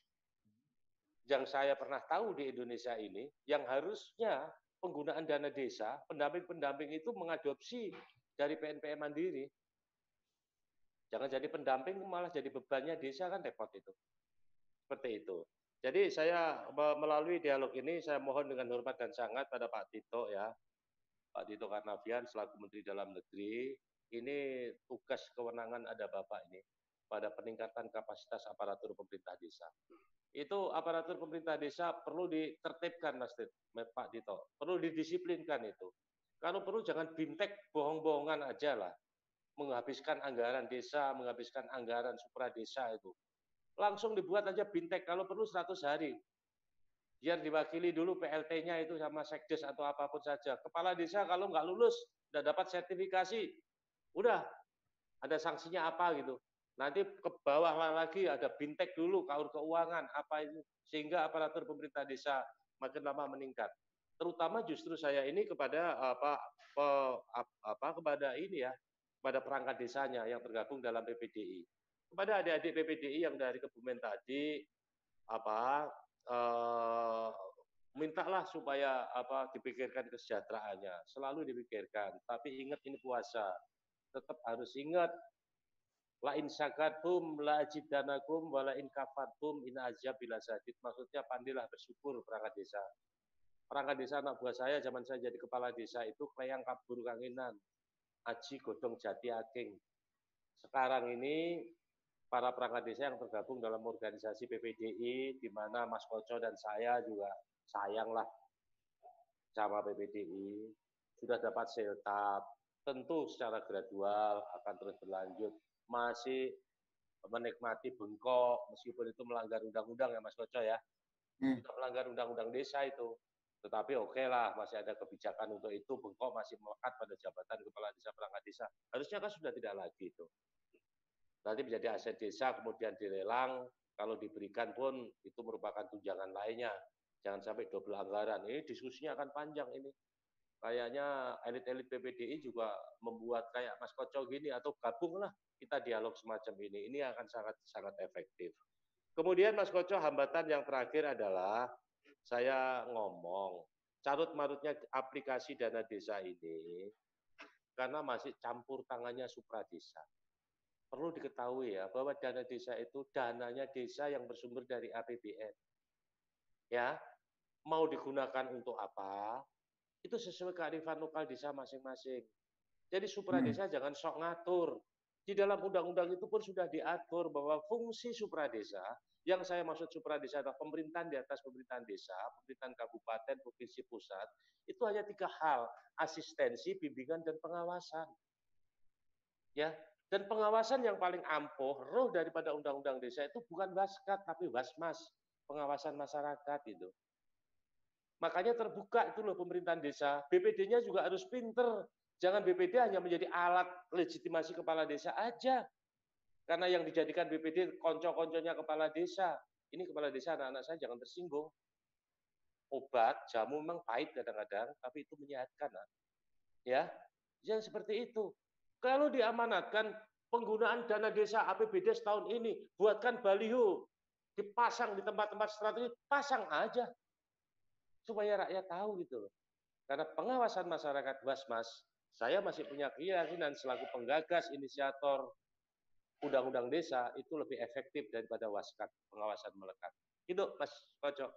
yang saya pernah tahu di Indonesia ini, yang harusnya penggunaan dana desa, pendamping-pendamping itu mengadopsi dari PNPM Mandiri. Jangan jadi pendamping malah jadi bebannya desa, kan repot itu. Seperti itu. Jadi saya melalui dialog ini saya mohon dengan hormat dan sangat pada Pak Tito ya. Pak Tito Karnavian selaku Menteri Dalam Negeri, ini tugas kewenangan ada Bapak ini pada peningkatan kapasitas aparatur pemerintah desa. Itu aparatur pemerintah desa perlu ditertibkan Mas Pak Tito, perlu didisiplinkan itu. Kalau perlu jangan bintek bohong-bohongan aja lah. Menghabiskan anggaran desa, menghabiskan anggaran supra desa itu. Langsung dibuat aja bintek, kalau perlu 100 hari. Biar diwakili dulu PLT-nya itu sama sekdes atau apapun saja. Kepala desa kalau nggak lulus, udah dapat sertifikasi, udah ada sanksinya apa gitu. Nanti ke bawah lagi ada bintek dulu, kaur keuangan, apa itu. Sehingga aparatur pemerintah desa makin lama meningkat. Terutama justru saya ini kepada kepada ini ya, kepada perangkat desanya yang tergabung dalam PPDI. Kepada adik-adik PPDI yang dari Kebumen tadi, mintalah supaya dipikirkan kesejahteraannya, selalu dipikirkan. Tapi ingat ini puasa, tetap harus ingat la in syakartum la ajidanakum wa la in kafartum in azab bila sadid. Maksudnya pandailah bersyukur perangkat desa. Perangkat desa anak buah saya zaman saya jadi kepala desa itu klayang kabur kangenan, aji godong jati aking. Sekarang ini para perangkat desa yang tergabung dalam organisasi PPDI, di mana Mas Koco dan saya juga sayanglah sama PPDI, sudah dapat siltap, tentu secara gradual akan terus berlanjut, masih menikmati bengkok, meskipun itu melanggar undang-undang ya Mas Koco ya, sudah melanggar undang-undang desa itu, tetapi oke lah, masih ada kebijakan untuk itu, bengkok masih melekat pada jabatan kepala desa perangkat desa, harusnya kan sudah tidak lagi itu. Nanti menjadi aset desa, kemudian dilelang, kalau diberikan pun itu merupakan tunjangan lainnya. Jangan sampai double anggaran. Ini diskusinya akan panjang ini. Kayaknya elit-elit PPDI juga membuat kayak Mas Koco gini, atau gabunglah kita dialog semacam ini. Ini akan sangat efektif. Kemudian Mas Koco, hambatan yang terakhir adalah saya ngomong, carut-marutnya aplikasi dana desa ini, karena masih campur tangannya supra desa. Perlu diketahui ya bahwa dana desa itu dananya desa yang bersumber dari APBN. Ya, mau digunakan untuk apa? Itu sesuai kearifan lokal desa masing-masing. Jadi supra desa jangan sok ngatur. Di dalam undang-undang itu pun sudah diatur bahwa fungsi supra desa, yang saya maksud supra desa adalah pemerintahan di atas pemerintahan desa, pemerintahan kabupaten, provinsi, pusat, itu hanya 3 hal, asistensi, bimbingan, dan pengawasan. Ya, dan pengawasan yang paling ampuh, roh daripada undang-undang desa itu bukan waskat, tapi wasmas, pengawasan masyarakat itu. Makanya terbuka itu loh pemerintahan desa, BPD-nya juga harus pinter. Jangan BPD hanya menjadi alat legitimasi kepala desa aja. Karena yang dijadikan BPD konco-konconya kepala desa. Ini kepala desa anak-anak saya jangan tersinggung. Obat, jamu memang pahit kadang-kadang, tapi itu menyehatkan. Ya, yang seperti itu. Kalau diamanatkan penggunaan dana desa APBD setahun ini, buatkan baliho, dipasang di tempat-tempat strategis, pasang aja. Supaya rakyat tahu gitu loh. Karena pengawasan masyarakat Wasmas, saya masih punya keyakinan selaku penggagas, inisiator, undang-undang desa itu lebih efektif daripada waskat, pengawasan melekat. Itu Mas Koco.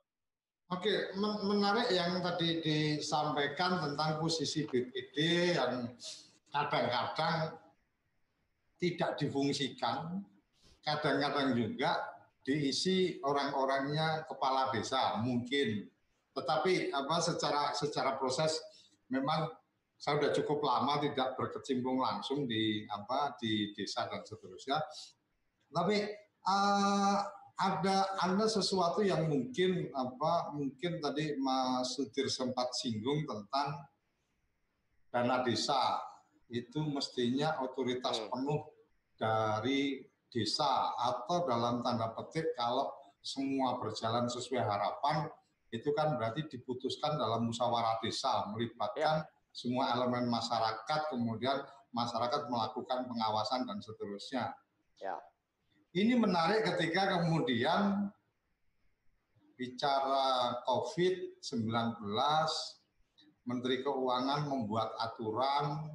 Oke, menarik yang tadi disampaikan tentang posisi BPD yang kadang-kadang tidak difungsikan, kadang-kadang juga diisi orang-orangnya kepala desa mungkin. Tetapi secara proses memang saya sudah cukup lama tidak berkecimpung langsung di desa dan seterusnya. Tapi ada sesuatu yang mungkin tadi Mas Sudir sempat singgung tentang dana desa itu mestinya otoritas penuh dari desa, atau dalam tanda petik kalau semua berjalan sesuai harapan itu kan berarti diputuskan dalam musyawarah desa, melibatkan semua elemen masyarakat, kemudian masyarakat melakukan pengawasan dan seterusnya. Ya. Ini menarik ketika kemudian bicara COVID-19, Menteri Keuangan membuat aturan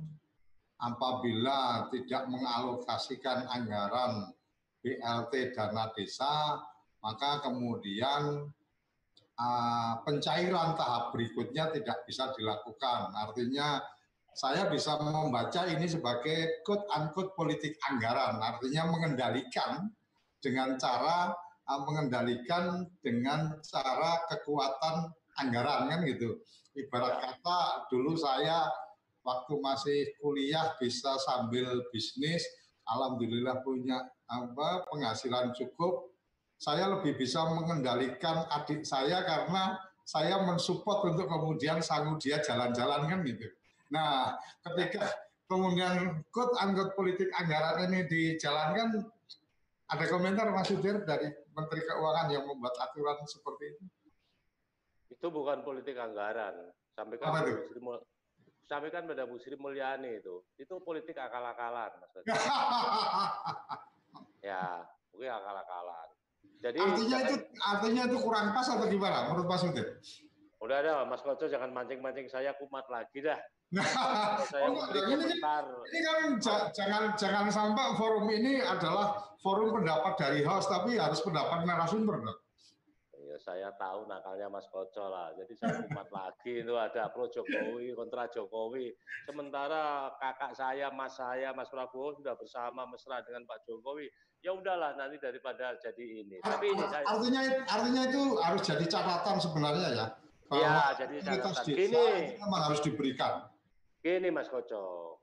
apabila tidak mengalokasikan anggaran BLT dana desa, maka kemudian pencairan tahap berikutnya tidak bisa dilakukan. Artinya saya bisa membaca ini sebagai quote-unquote politik anggaran, artinya mengendalikan dengan cara kekuatan anggaran kan gitu. Ibarat kata dulu saya waktu masih kuliah bisa sambil bisnis, alhamdulillah punya penghasilan cukup, saya lebih bisa mengendalikan adik saya karena saya mensupport untuk kemudian sanggup dia jalan-jalan kan gitu. Nah, ketika kemudian quote-unquote politik anggaran ini dijalankan, ada komentar Mas Sudir dari Menteri Keuangan yang membuat aturan seperti itu? Itu bukan politik anggaran. Sampaikan pada Bu Sri Mulyani itu politik akal-akalan, Mas. Ya, mungkin akal-akalan. Jadi artinya itu kurang pas atau gimana menurut Mas Sudir? Udah ada, Mas Koco jangan mancing-mancing saya kumat lagi dah. Ini kan jangan sampai forum ini adalah forum pendapat dari host, tapi harus pendapat narasumber. Ya, saya tahu nakalnya Mas Koco lah. Jadi saya kumat lagi itu ada pro Jokowi kontra Jokowi. Sementara kakak saya, Mas Prabowo sudah bersama mesra dengan Pak Jokowi. Ya udahlah nanti daripada jadi ini. Tapi ini artinya itu harus jadi catatan sebenarnya ya. Ya, jadi catatan. Gini memang harus diberikan. Gini Mas Koco,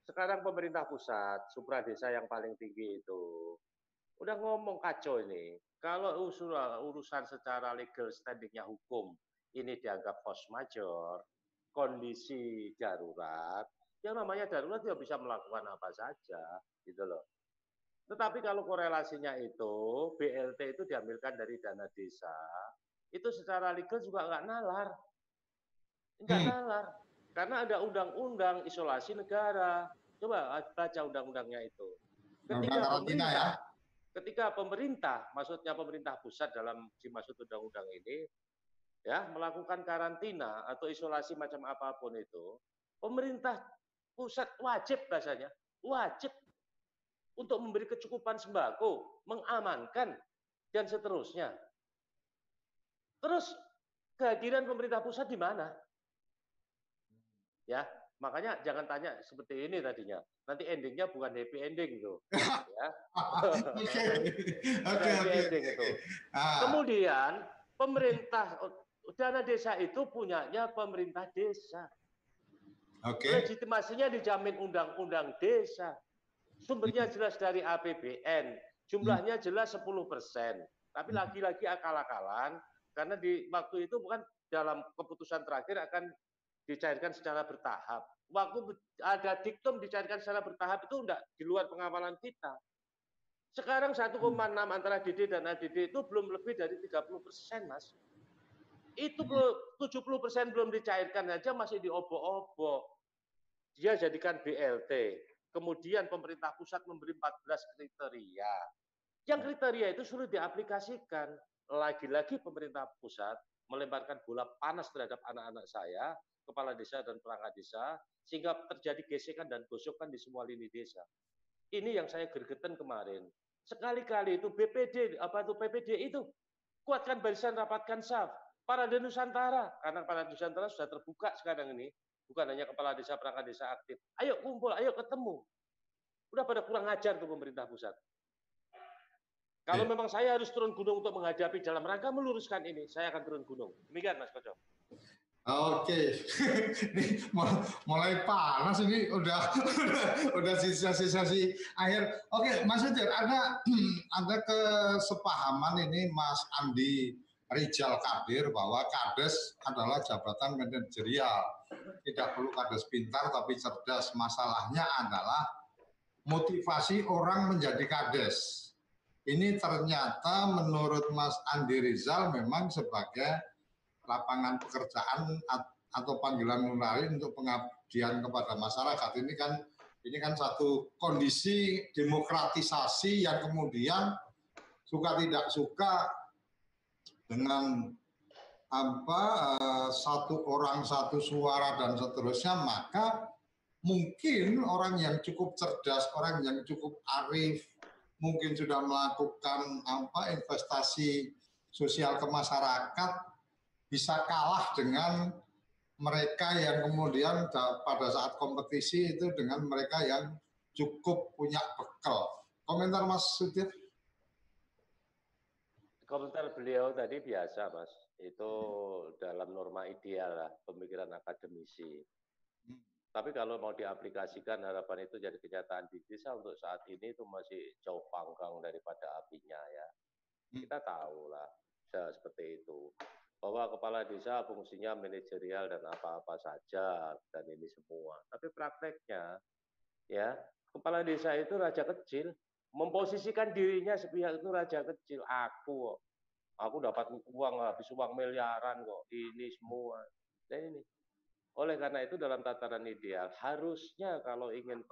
sekarang pemerintah pusat, supra desa yang paling tinggi itu, udah ngomong kacau ini. Kalau urusan secara legal standingnya hukum, ini dianggap force majeure, kondisi darurat, yang namanya darurat dia bisa melakukan apa saja, gitu loh. Tetapi kalau korelasinya itu, BLT itu diambilkan dari dana desa, itu secara legal juga nggak nalar. Nggak nalar. Karena ada undang-undang isolasi negara. Coba baca undang-undangnya itu. Ketika pemerintah, maksudnya pemerintah pusat dalam dimaksud undang-undang ini, ya melakukan karantina atau isolasi macam apapun itu, pemerintah pusat wajib bahasanya, wajib untuk memberi kecukupan sembako, mengamankan, dan seterusnya. Terus kehadiran pemerintah pusat di mana? Ya, makanya jangan tanya seperti ini tadinya. Nanti endingnya bukan happy ending tuh. Ya. Happy ending itu. Kemudian pemerintah dana desa itu punyanya pemerintah desa. Legitimasinya dijamin undang-undang desa. Sumbernya jelas dari APBN. Jumlahnya jelas 10%. Tapi lagi-lagi akal-akalan karena di waktu itu bukan dalam keputusan terakhir akan dicairkan secara bertahap. Waktu ada diktum dicairkan secara bertahap itu enggak di luar pengawalan kita. Sekarang 1,6 antara DD dan ADD itu belum lebih dari 30%, Mas. Itu 70% belum dicairkan aja masih diobok-obok. Dia jadikan BLT. Kemudian pemerintah pusat memberi 14 kriteria. Yang kriteria itu sulit diaplikasikan. Lagi-lagi pemerintah pusat melemparkan bola panas terhadap anak-anak saya, kepala desa dan perangkat desa, sehingga terjadi gesekan dan gosokan di semua lini desa. Ini yang saya gergetan kemarin. Sekali-kali itu BPD, PPD itu kuatkan barisan, rapatkan saf. Parade Nusantara, karena Parade Nusantara sudah terbuka sekarang ini, bukan hanya kepala desa, perangkat desa aktif. Ayo kumpul, ayo ketemu. Udah pada kurang ajar tuh pemerintah pusat. Kalau memang saya harus turun gunung untuk menghadapi dalam rangka meluruskan ini, saya akan turun gunung. Demikian Mas Koco. Oke, ini mulai panas ini udah sisa-sisa akhir. Oke, Mas Udir, ada kesepahaman ini Mas Andi Rijal Kadir bahwa Kades adalah jabatan manajerial. Tidak perlu Kades pintar tapi cerdas. Masalahnya adalah motivasi orang menjadi Kades. Ini ternyata menurut Mas Andi Rizal memang sebagai lapangan pekerjaan atau panggilan lain untuk pengabdian kepada masyarakat. Ini kan satu kondisi demokratisasi yang kemudian suka tidak suka dengan satu orang satu suara dan seterusnya, maka mungkin orang yang cukup cerdas, orang yang cukup arif, mungkin sudah melakukan investasi sosial ke masyarakat, bisa kalah dengan mereka yang kemudian pada saat kompetisi itu dengan mereka yang cukup punya bekal. Komentar Mas Sudir? Komentar beliau tadi biasa Mas, itu dalam norma ideal lah, pemikiran akademisi. Tapi kalau mau diaplikasikan harapan itu jadi kenyataan di desa untuk saat ini itu masih jauh panggang daripada apinya ya. Kita tahu lah seperti itu. Bahwa kepala desa fungsinya manajerial dan apa-apa saja dan ini semua. Tapi prakteknya ya, kepala desa itu raja kecil, memposisikan dirinya sepihak itu raja kecil. Aku dapat uang, habis uang miliaran kok, ini semua. Dan ini. Oleh karena itu dalam tataran ideal, harusnya kalau ingin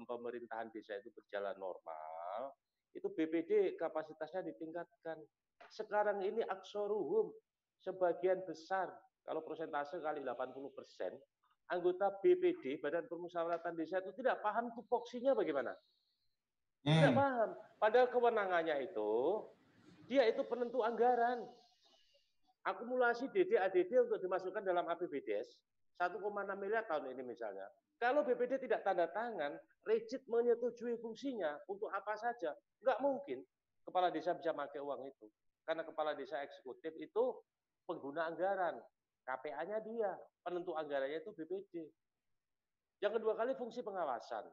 pemerintahan desa itu berjalan normal, itu BPD kapasitasnya ditingkatkan. Sekarang ini aksoruhum, sebagian besar, kalau persentase kali 80%, anggota BPD, Badan Permusyawaratan Desa itu tidak paham tupoksinya bagaimana. Tidak paham. Padahal kewenangannya itu, dia itu penentu anggaran. Akumulasi DD ADD untuk dimasukkan dalam APBDes, 1,6 miliar tahun ini misalnya. Kalau BPD tidak tanda tangan, rigid menyetujui fungsinya untuk apa saja, nggak mungkin kepala desa bisa pakai uang itu. Karena kepala desa eksekutif itu pengguna anggaran, KPA-nya dia, penentu anggarannya itu BPD. Yang kedua kali fungsi pengawasan.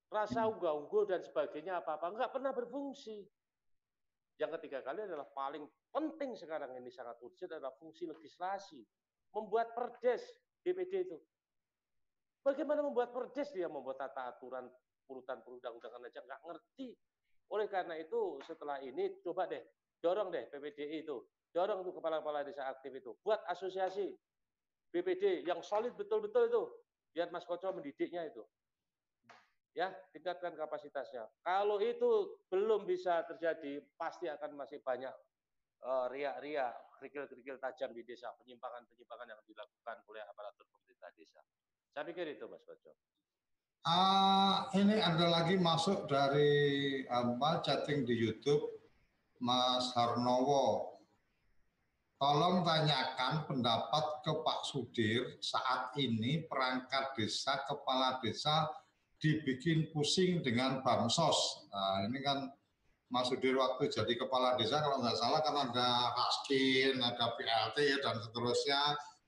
Rasa unggah-ungguh dan sebagainya apa-apa, nggak pernah berfungsi. Yang ketiga kali adalah paling penting sekarang ini sangat urgent adalah fungsi legislasi. Membuat perdes BPD itu. Bagaimana membuat perdes dia membuat tata aturan urutan perundang-undangan aja nggak ngerti. Oleh karena itu setelah ini coba deh dorong deh PPDI itu, dorong untuk kepala-kepala desa aktif itu, buat asosiasi BPD yang solid betul-betul itu, biar Mas Koco mendidiknya itu. Ya, tingkatkan kapasitasnya. Kalau itu belum bisa terjadi, pasti akan masih banyak riak-riak, kerikil-kerikil tajam di desa, penyimpangan-penyimpangan yang dilakukan oleh aparatur pemerintah desa. Saya pikir itu, Mas Koco. Ini ada lagi masuk dari chatting di YouTube, Mas Harnowo. Tolong tanyakan pendapat ke Pak Sudir saat ini perangkat desa, kepala desa dibikin pusing dengan bansos. Nah, ini kan Mas Sudir waktu jadi kepala desa kalau nggak salah kan ada Raskin, ada BLT dan seterusnya.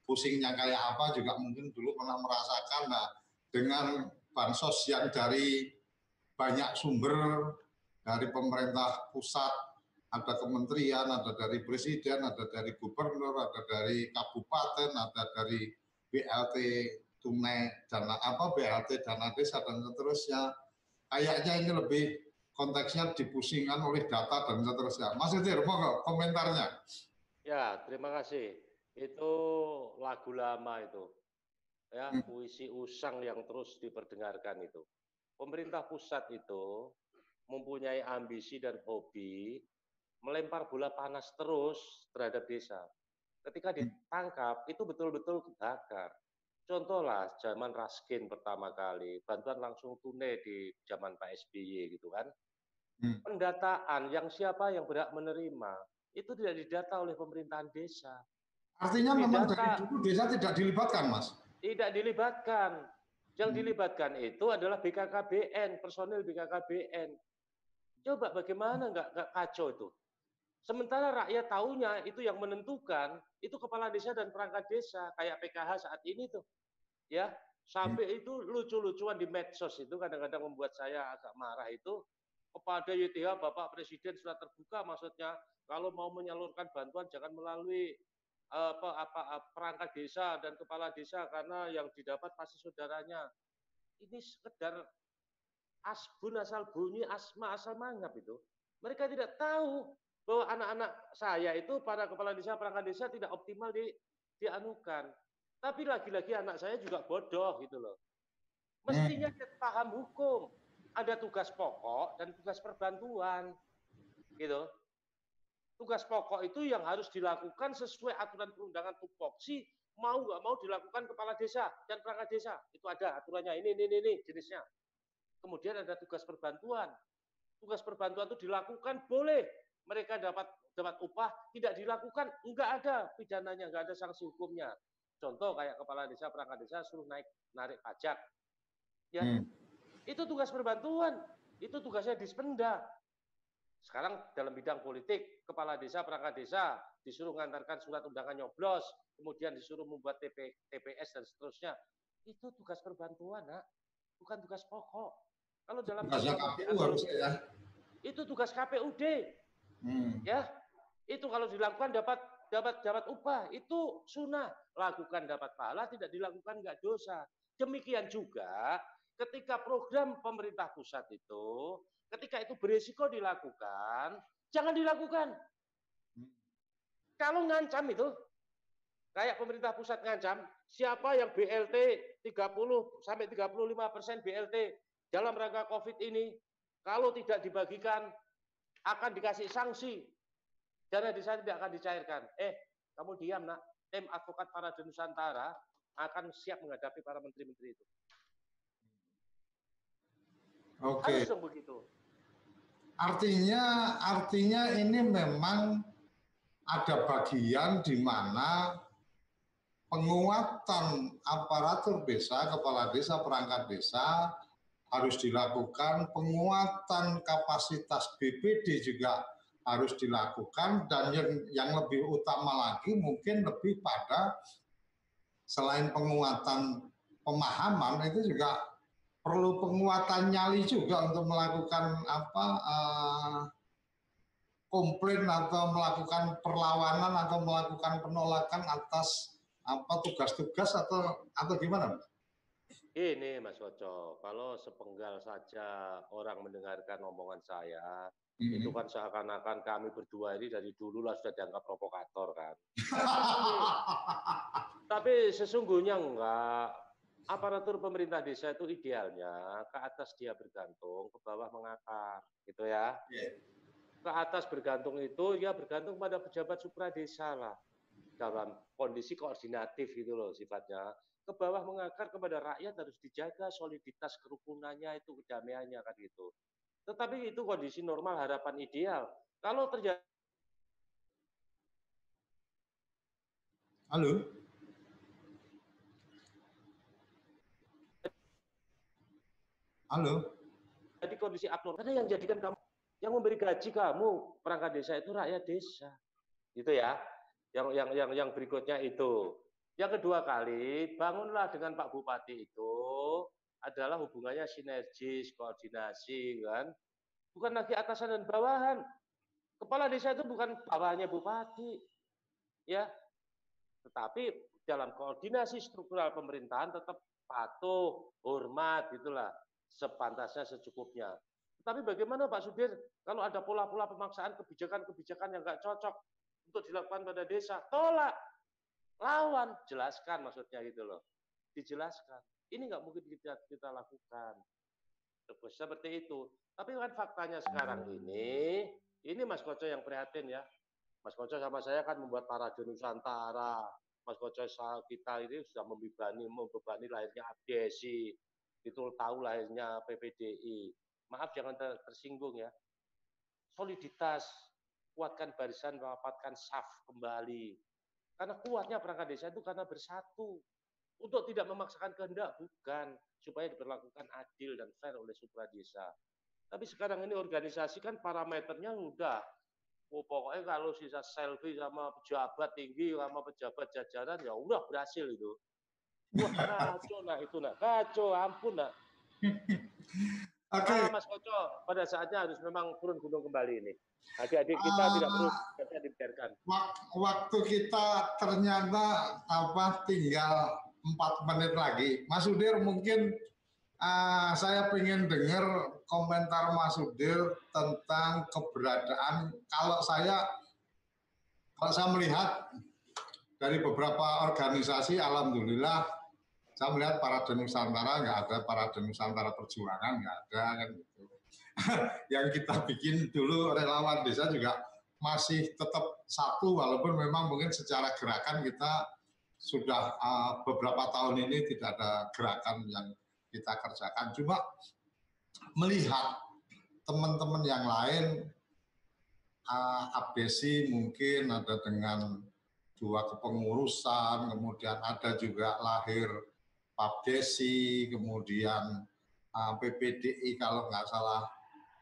Pusingnya kayak apa juga mungkin dulu pernah merasakan. Nah, dengan bansos yang dari banyak sumber, dari pemerintah pusat, ada kementerian, ada dari presiden, ada dari gubernur, ada dari kabupaten, ada dari BLT tunai dana BLT dana desa dan seterusnya. Kayaknya ini lebih konteksnya dipusingkan oleh data dan seterusnya. Mas Udir, mau komentarnya? Ya, terima kasih. Itu lagu lama itu. Ya, puisi usang yang terus diperdengarkan itu. Pemerintah pusat itu mempunyai ambisi dan hobi melempar bola panas terus terhadap desa. Ketika ditangkap, itu betul-betul kebakar. Contoh lah, zaman Raskin pertama kali, bantuan langsung tunai di zaman Pak SBY gitu kan. Pendataan yang siapa yang berhak menerima, itu tidak didata oleh pemerintahan desa. Artinya memang dari dulu desa tidak dilibatkan, Mas? Tidak dilibatkan. Yang dilibatkan itu adalah BKKBN, personil BKKBN. Coba bagaimana nggak kacau itu? Sementara rakyat tahunya itu yang menentukan itu kepala desa dan perangkat desa kayak PKH saat ini tuh, ya sampai itu lucu-lucuan di medsos itu kadang-kadang membuat saya agak marah itu kepada YTH Bapak Presiden sudah terbuka maksudnya kalau mau menyalurkan bantuan jangan melalui perangkat desa dan kepala desa karena yang didapat pasti saudaranya. Ini sekedar asbun asal bunyi, asma asal mangap itu. Mereka tidak tahu bahwa anak-anak saya itu para kepala desa, perangkat desa tidak optimal dianukan. Tapi lagi-lagi anak saya juga bodoh gitu loh. Mestinya paham hukum. Ada tugas pokok dan tugas perbantuan. Gitu. Tugas pokok itu yang harus dilakukan sesuai aturan perundangan tupoksi, mau nggak mau dilakukan kepala desa dan perangkat desa. Itu ada aturannya, ini jenisnya. Kemudian ada tugas perbantuan. Tugas perbantuan itu dilakukan boleh mereka dapat upah, tidak dilakukan enggak ada pidananya, enggak ada sanksi hukumnya. Contoh kayak kepala desa, perangkat desa suruh narik pajak, ya itu tugas perbantuan, itu tugasnya Dispenda. Sekarang dalam bidang politik, kepala desa, perangkat desa disuruh mengantarkan surat undangan nyoblos, kemudian disuruh membuat TPS dan seterusnya. Itu tugas perbantuan, nak, bukan tugas pokok. Kalau dalam KPU harusnya ya. Itu tugas KPUD. Ya, itu kalau dilakukan dapat upah, itu sunnah. Lakukan dapat pahala, tidak dilakukan nggak dosa. Demikian juga ketika program pemerintah pusat itu, ketika itu berisiko dilakukan, jangan dilakukan. Kalau ngancam itu, kayak pemerintah pusat ngancam, siapa yang BLT 30-35% BLT dalam rangka COVID ini, kalau tidak dibagikan, akan dikasih sanksi. Dana desa tidak akan dicairkan. Kamu diam, nak. Tim advokat para Nusantara akan siap menghadapi para menteri-menteri itu. Oke. Harus dong begitu. Artinya ini memang ada bagian di mana penguatan aparatur desa, kepala desa, perangkat desa harus dilakukan, penguatan kapasitas BPD juga harus dilakukan, dan yang lebih utama lagi mungkin lebih pada selain penguatan pemahaman itu juga perlu penguatan nyali juga untuk melakukan komplain atau melakukan perlawanan atau melakukan penolakan atas tugas-tugas atau gimana? Ini Mas Koco, kalau sepenggal saja orang mendengarkan omongan saya, itu kan seakan-akan kami berdua ini dari dulu lah sudah dianggap provokator kan. Tapi sesungguhnya enggak. Aparatur pemerintah desa itu idealnya ke atas dia bergantung, ke bawah mengakar, gitu ya. Ke atas bergantung itu ya bergantung pada pejabat supra desa lah. Dalam kondisi koordinatif gitu loh sifatnya. Ke bawah mengakar kepada rakyat harus dijaga soliditas kerukunannya itu, kedamaiannya kan gitu. Tetapi itu kondisi normal, harapan ideal. Kalau terjadi Halo. Jadi kondisi abnormal karena yang jadikan kamu, yang memberi gaji kamu perangkat desa itu rakyat desa. Gitu ya. Yang berikutnya itu. Yang kedua kali, bangunlah dengan Pak Bupati itu adalah hubungannya sinergis, koordinasi kan. Bukan lagi atasan dan bawahan. Kepala desa itu bukan bawahannya bupati. Ya. Tetapi dalam koordinasi struktural pemerintahan tetap patuh, hormat gitulah. Sepantasnya, secukupnya. Tapi bagaimana Pak Sudir kalau ada pola-pola pemaksaan kebijakan-kebijakan yang nggak cocok untuk dilakukan pada desa, tolak, lawan, jelaskan maksudnya gitu loh, dijelaskan. Ini nggak mungkin kita lakukan seperti itu. Tapi kan faktanya sekarang ini Mas Koco yang prihatin ya. Mas Koco sama saya kan membuat Parade Nusantara, Mas Koco kita ini sudah membebani lahirnya ABSI, itu tahu lahirnya PPDI. Maaf jangan tersinggung ya. Soliditas, kuatkan barisan, rapatkan saf kembali. Karena kuatnya perangkat desa itu karena bersatu. Untuk tidak memaksakan kehendak, bukan. Supaya diperlakukan adil dan fair oleh supra desa. Tapi sekarang ini organisasi kan parameternya udah. Pokoknya kalau sisa selfie sama pejabat tinggi, sama pejabat jajaran, ya udah berhasil itu. Wah kacau nak itu nak, kacau, ampun nak. Oke. Mas Koco, pada saatnya harus memang turun gunung kembali ini. Adik-adik kita tidak perlu dibiarkan. Waktu kita ternyata tinggal 4 menit lagi. Mas Sudir, mungkin saya ingin dengar komentar Mas Sudir tentang keberadaan. Kalau saya melihat dari beberapa organisasi, alhamdulillah saya melihat Parade Nusantara nggak ada, Parade Nusantara Perjuangan nggak ada kan gitu. Yang kita bikin dulu relawan desa juga masih tetap satu, walaupun memang mungkin secara gerakan kita sudah beberapa tahun ini tidak ada gerakan yang kita kerjakan. Cuma melihat teman-teman yang lain, ABSI mungkin ada dengan 2 kepengurusan, kemudian ada juga lahir PABDESI, kemudian PPDI kalau nggak salah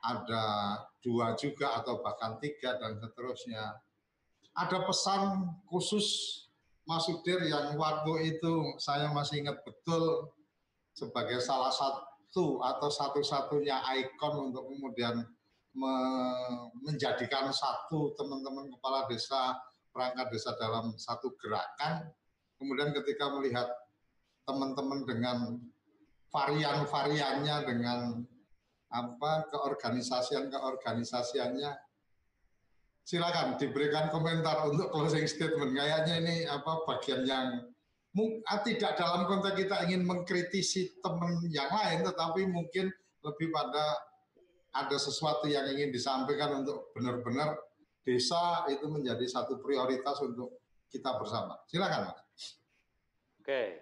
ada 2 juga atau bahkan 3 dan seterusnya. Ada pesan khusus Mas Sudir yang waktu itu saya masih ingat betul sebagai salah satu atau satu-satunya ikon untuk kemudian menjadikan satu teman-teman kepala desa, perangkat desa dalam satu gerakan. Kemudian ketika melihat teman-teman dengan varian-variannya, dengan keorganisasiannya, silakan diberikan komentar untuk closing statement. Kayaknya ini bagian yang tidak dalam konteks kita ingin mengkritisi teman yang lain, tetapi mungkin lebih pada ada sesuatu yang ingin disampaikan untuk benar-benar desa itu menjadi satu prioritas untuk kita bersama. Silakan, Mas. Oke,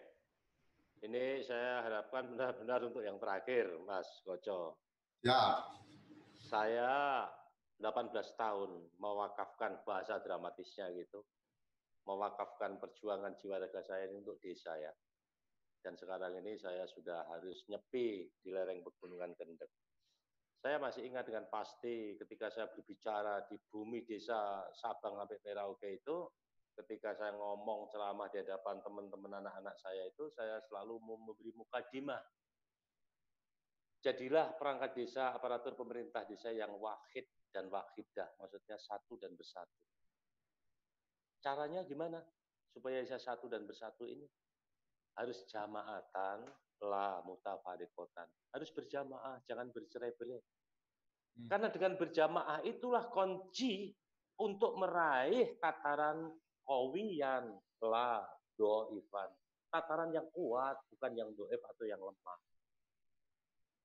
ini saya harapkan benar-benar untuk yang terakhir, Mas Koco. Ya. Saya 18 tahun mewakafkan bahasa dramatisnya gitu, mewakafkan perjuangan jiwa raga saya ini untuk desa ya. Dan sekarang ini saya sudah harus nyepi di lereng Pegunungan Kendeng. Saya masih ingat dengan pasti ketika saya berbicara di bumi desa Sabang sampai Merauke itu, ketika saya ngomong ceramah di hadapan teman-teman anak-anak saya itu, saya selalu memberi mukadimah. Jadilah perangkat desa, aparatur pemerintah desa yang wahid dan wahidah, maksudnya satu dan bersatu. Caranya gimana supaya bisa satu dan bersatu ini? Harus jamaatan, la mutafarikotan. Harus berjamaah, jangan bercerai-berai. Karena dengan berjamaah itulah kunci untuk meraih tataran qawiyan, la do'ifan. Tataran yang kuat, bukan yang do'if atau yang lemah.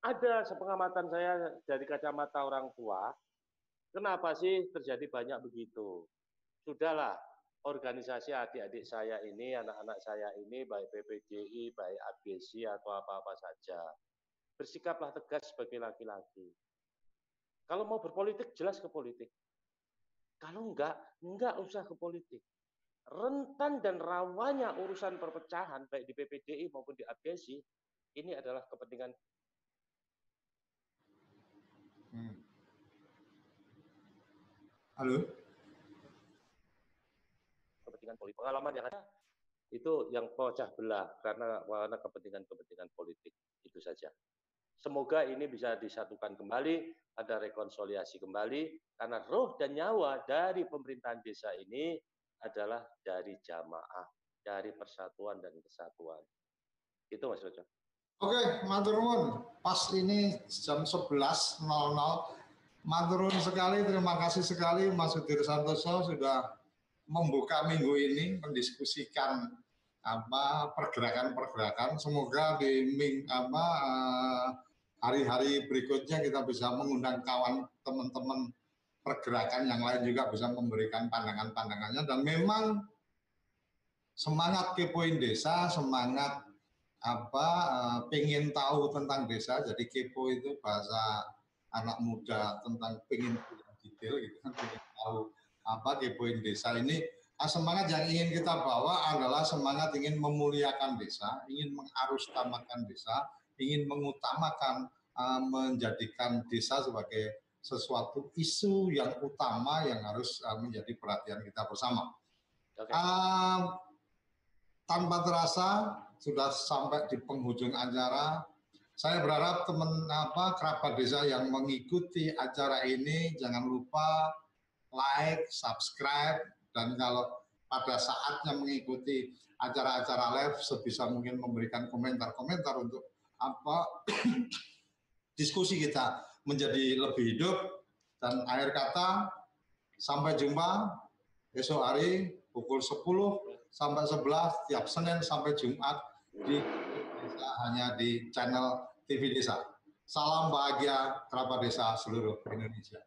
Ada sepengamatan saya dari kacamata orang tua, kenapa sih terjadi banyak begitu? Sudahlah, organisasi adik-adik saya ini, anak-anak saya ini, baik PPDI, baik ABSI atau apa-apa saja, bersikaplah tegas sebagai laki-laki. Kalau mau berpolitik, jelas ke politik. Kalau enggak usah ke politik. Rentan dan rawannya urusan perpecahan, baik di PPDI maupun di ABSI, ini adalah kepentingan. Halo? Kepentingan politik. Pengalaman yang ada, itu yang pecah belah karena kepentingan politik. Itu saja. Semoga ini bisa disatukan kembali, ada rekonsiliasi kembali, karena roh dan nyawa dari pemerintahan desa ini adalah dari jamaah, dari persatuan dan kesatuan. Itu Mas Koco. Oke, matur nuwun. Pas ini jam 11.00. Matur nuwun sekali, terima kasih sekali Mas Sudir Santoso sudah membuka minggu ini mendiskusikan pergerakan-pergerakan. Semoga di hari-hari berikutnya kita bisa mengundang kawan teman-teman pergerakan yang lain juga bisa memberikan pandangan-pandangannya, dan memang semangat kepoin desa, semangat pengen tahu tentang desa. Jadi kepo itu bahasa anak muda tentang pengen detail gitu kan, pengen tahu kepoin desa ini. Semangat yang ingin kita bawa adalah semangat ingin memuliakan desa, ingin mengarusutamakan desa, ingin mengutamakan, menjadikan desa sebagai sesuatu isu yang utama yang harus menjadi perhatian kita bersama. Okay. Tanpa terasa sudah sampai di penghujung acara. Saya berharap kerabat desa yang mengikuti acara ini jangan lupa like, subscribe, dan kalau pada saatnya mengikuti acara-acara live sebisa mungkin memberikan komentar-komentar untuk diskusi kita menjadi lebih hidup. Dan akhir kata, sampai jumpa esok hari pukul 10 sampai 11 tiap Senin sampai Jumat di desa, hanya di channel TV Desa. Salam bahagia kerabat desa seluruh Indonesia.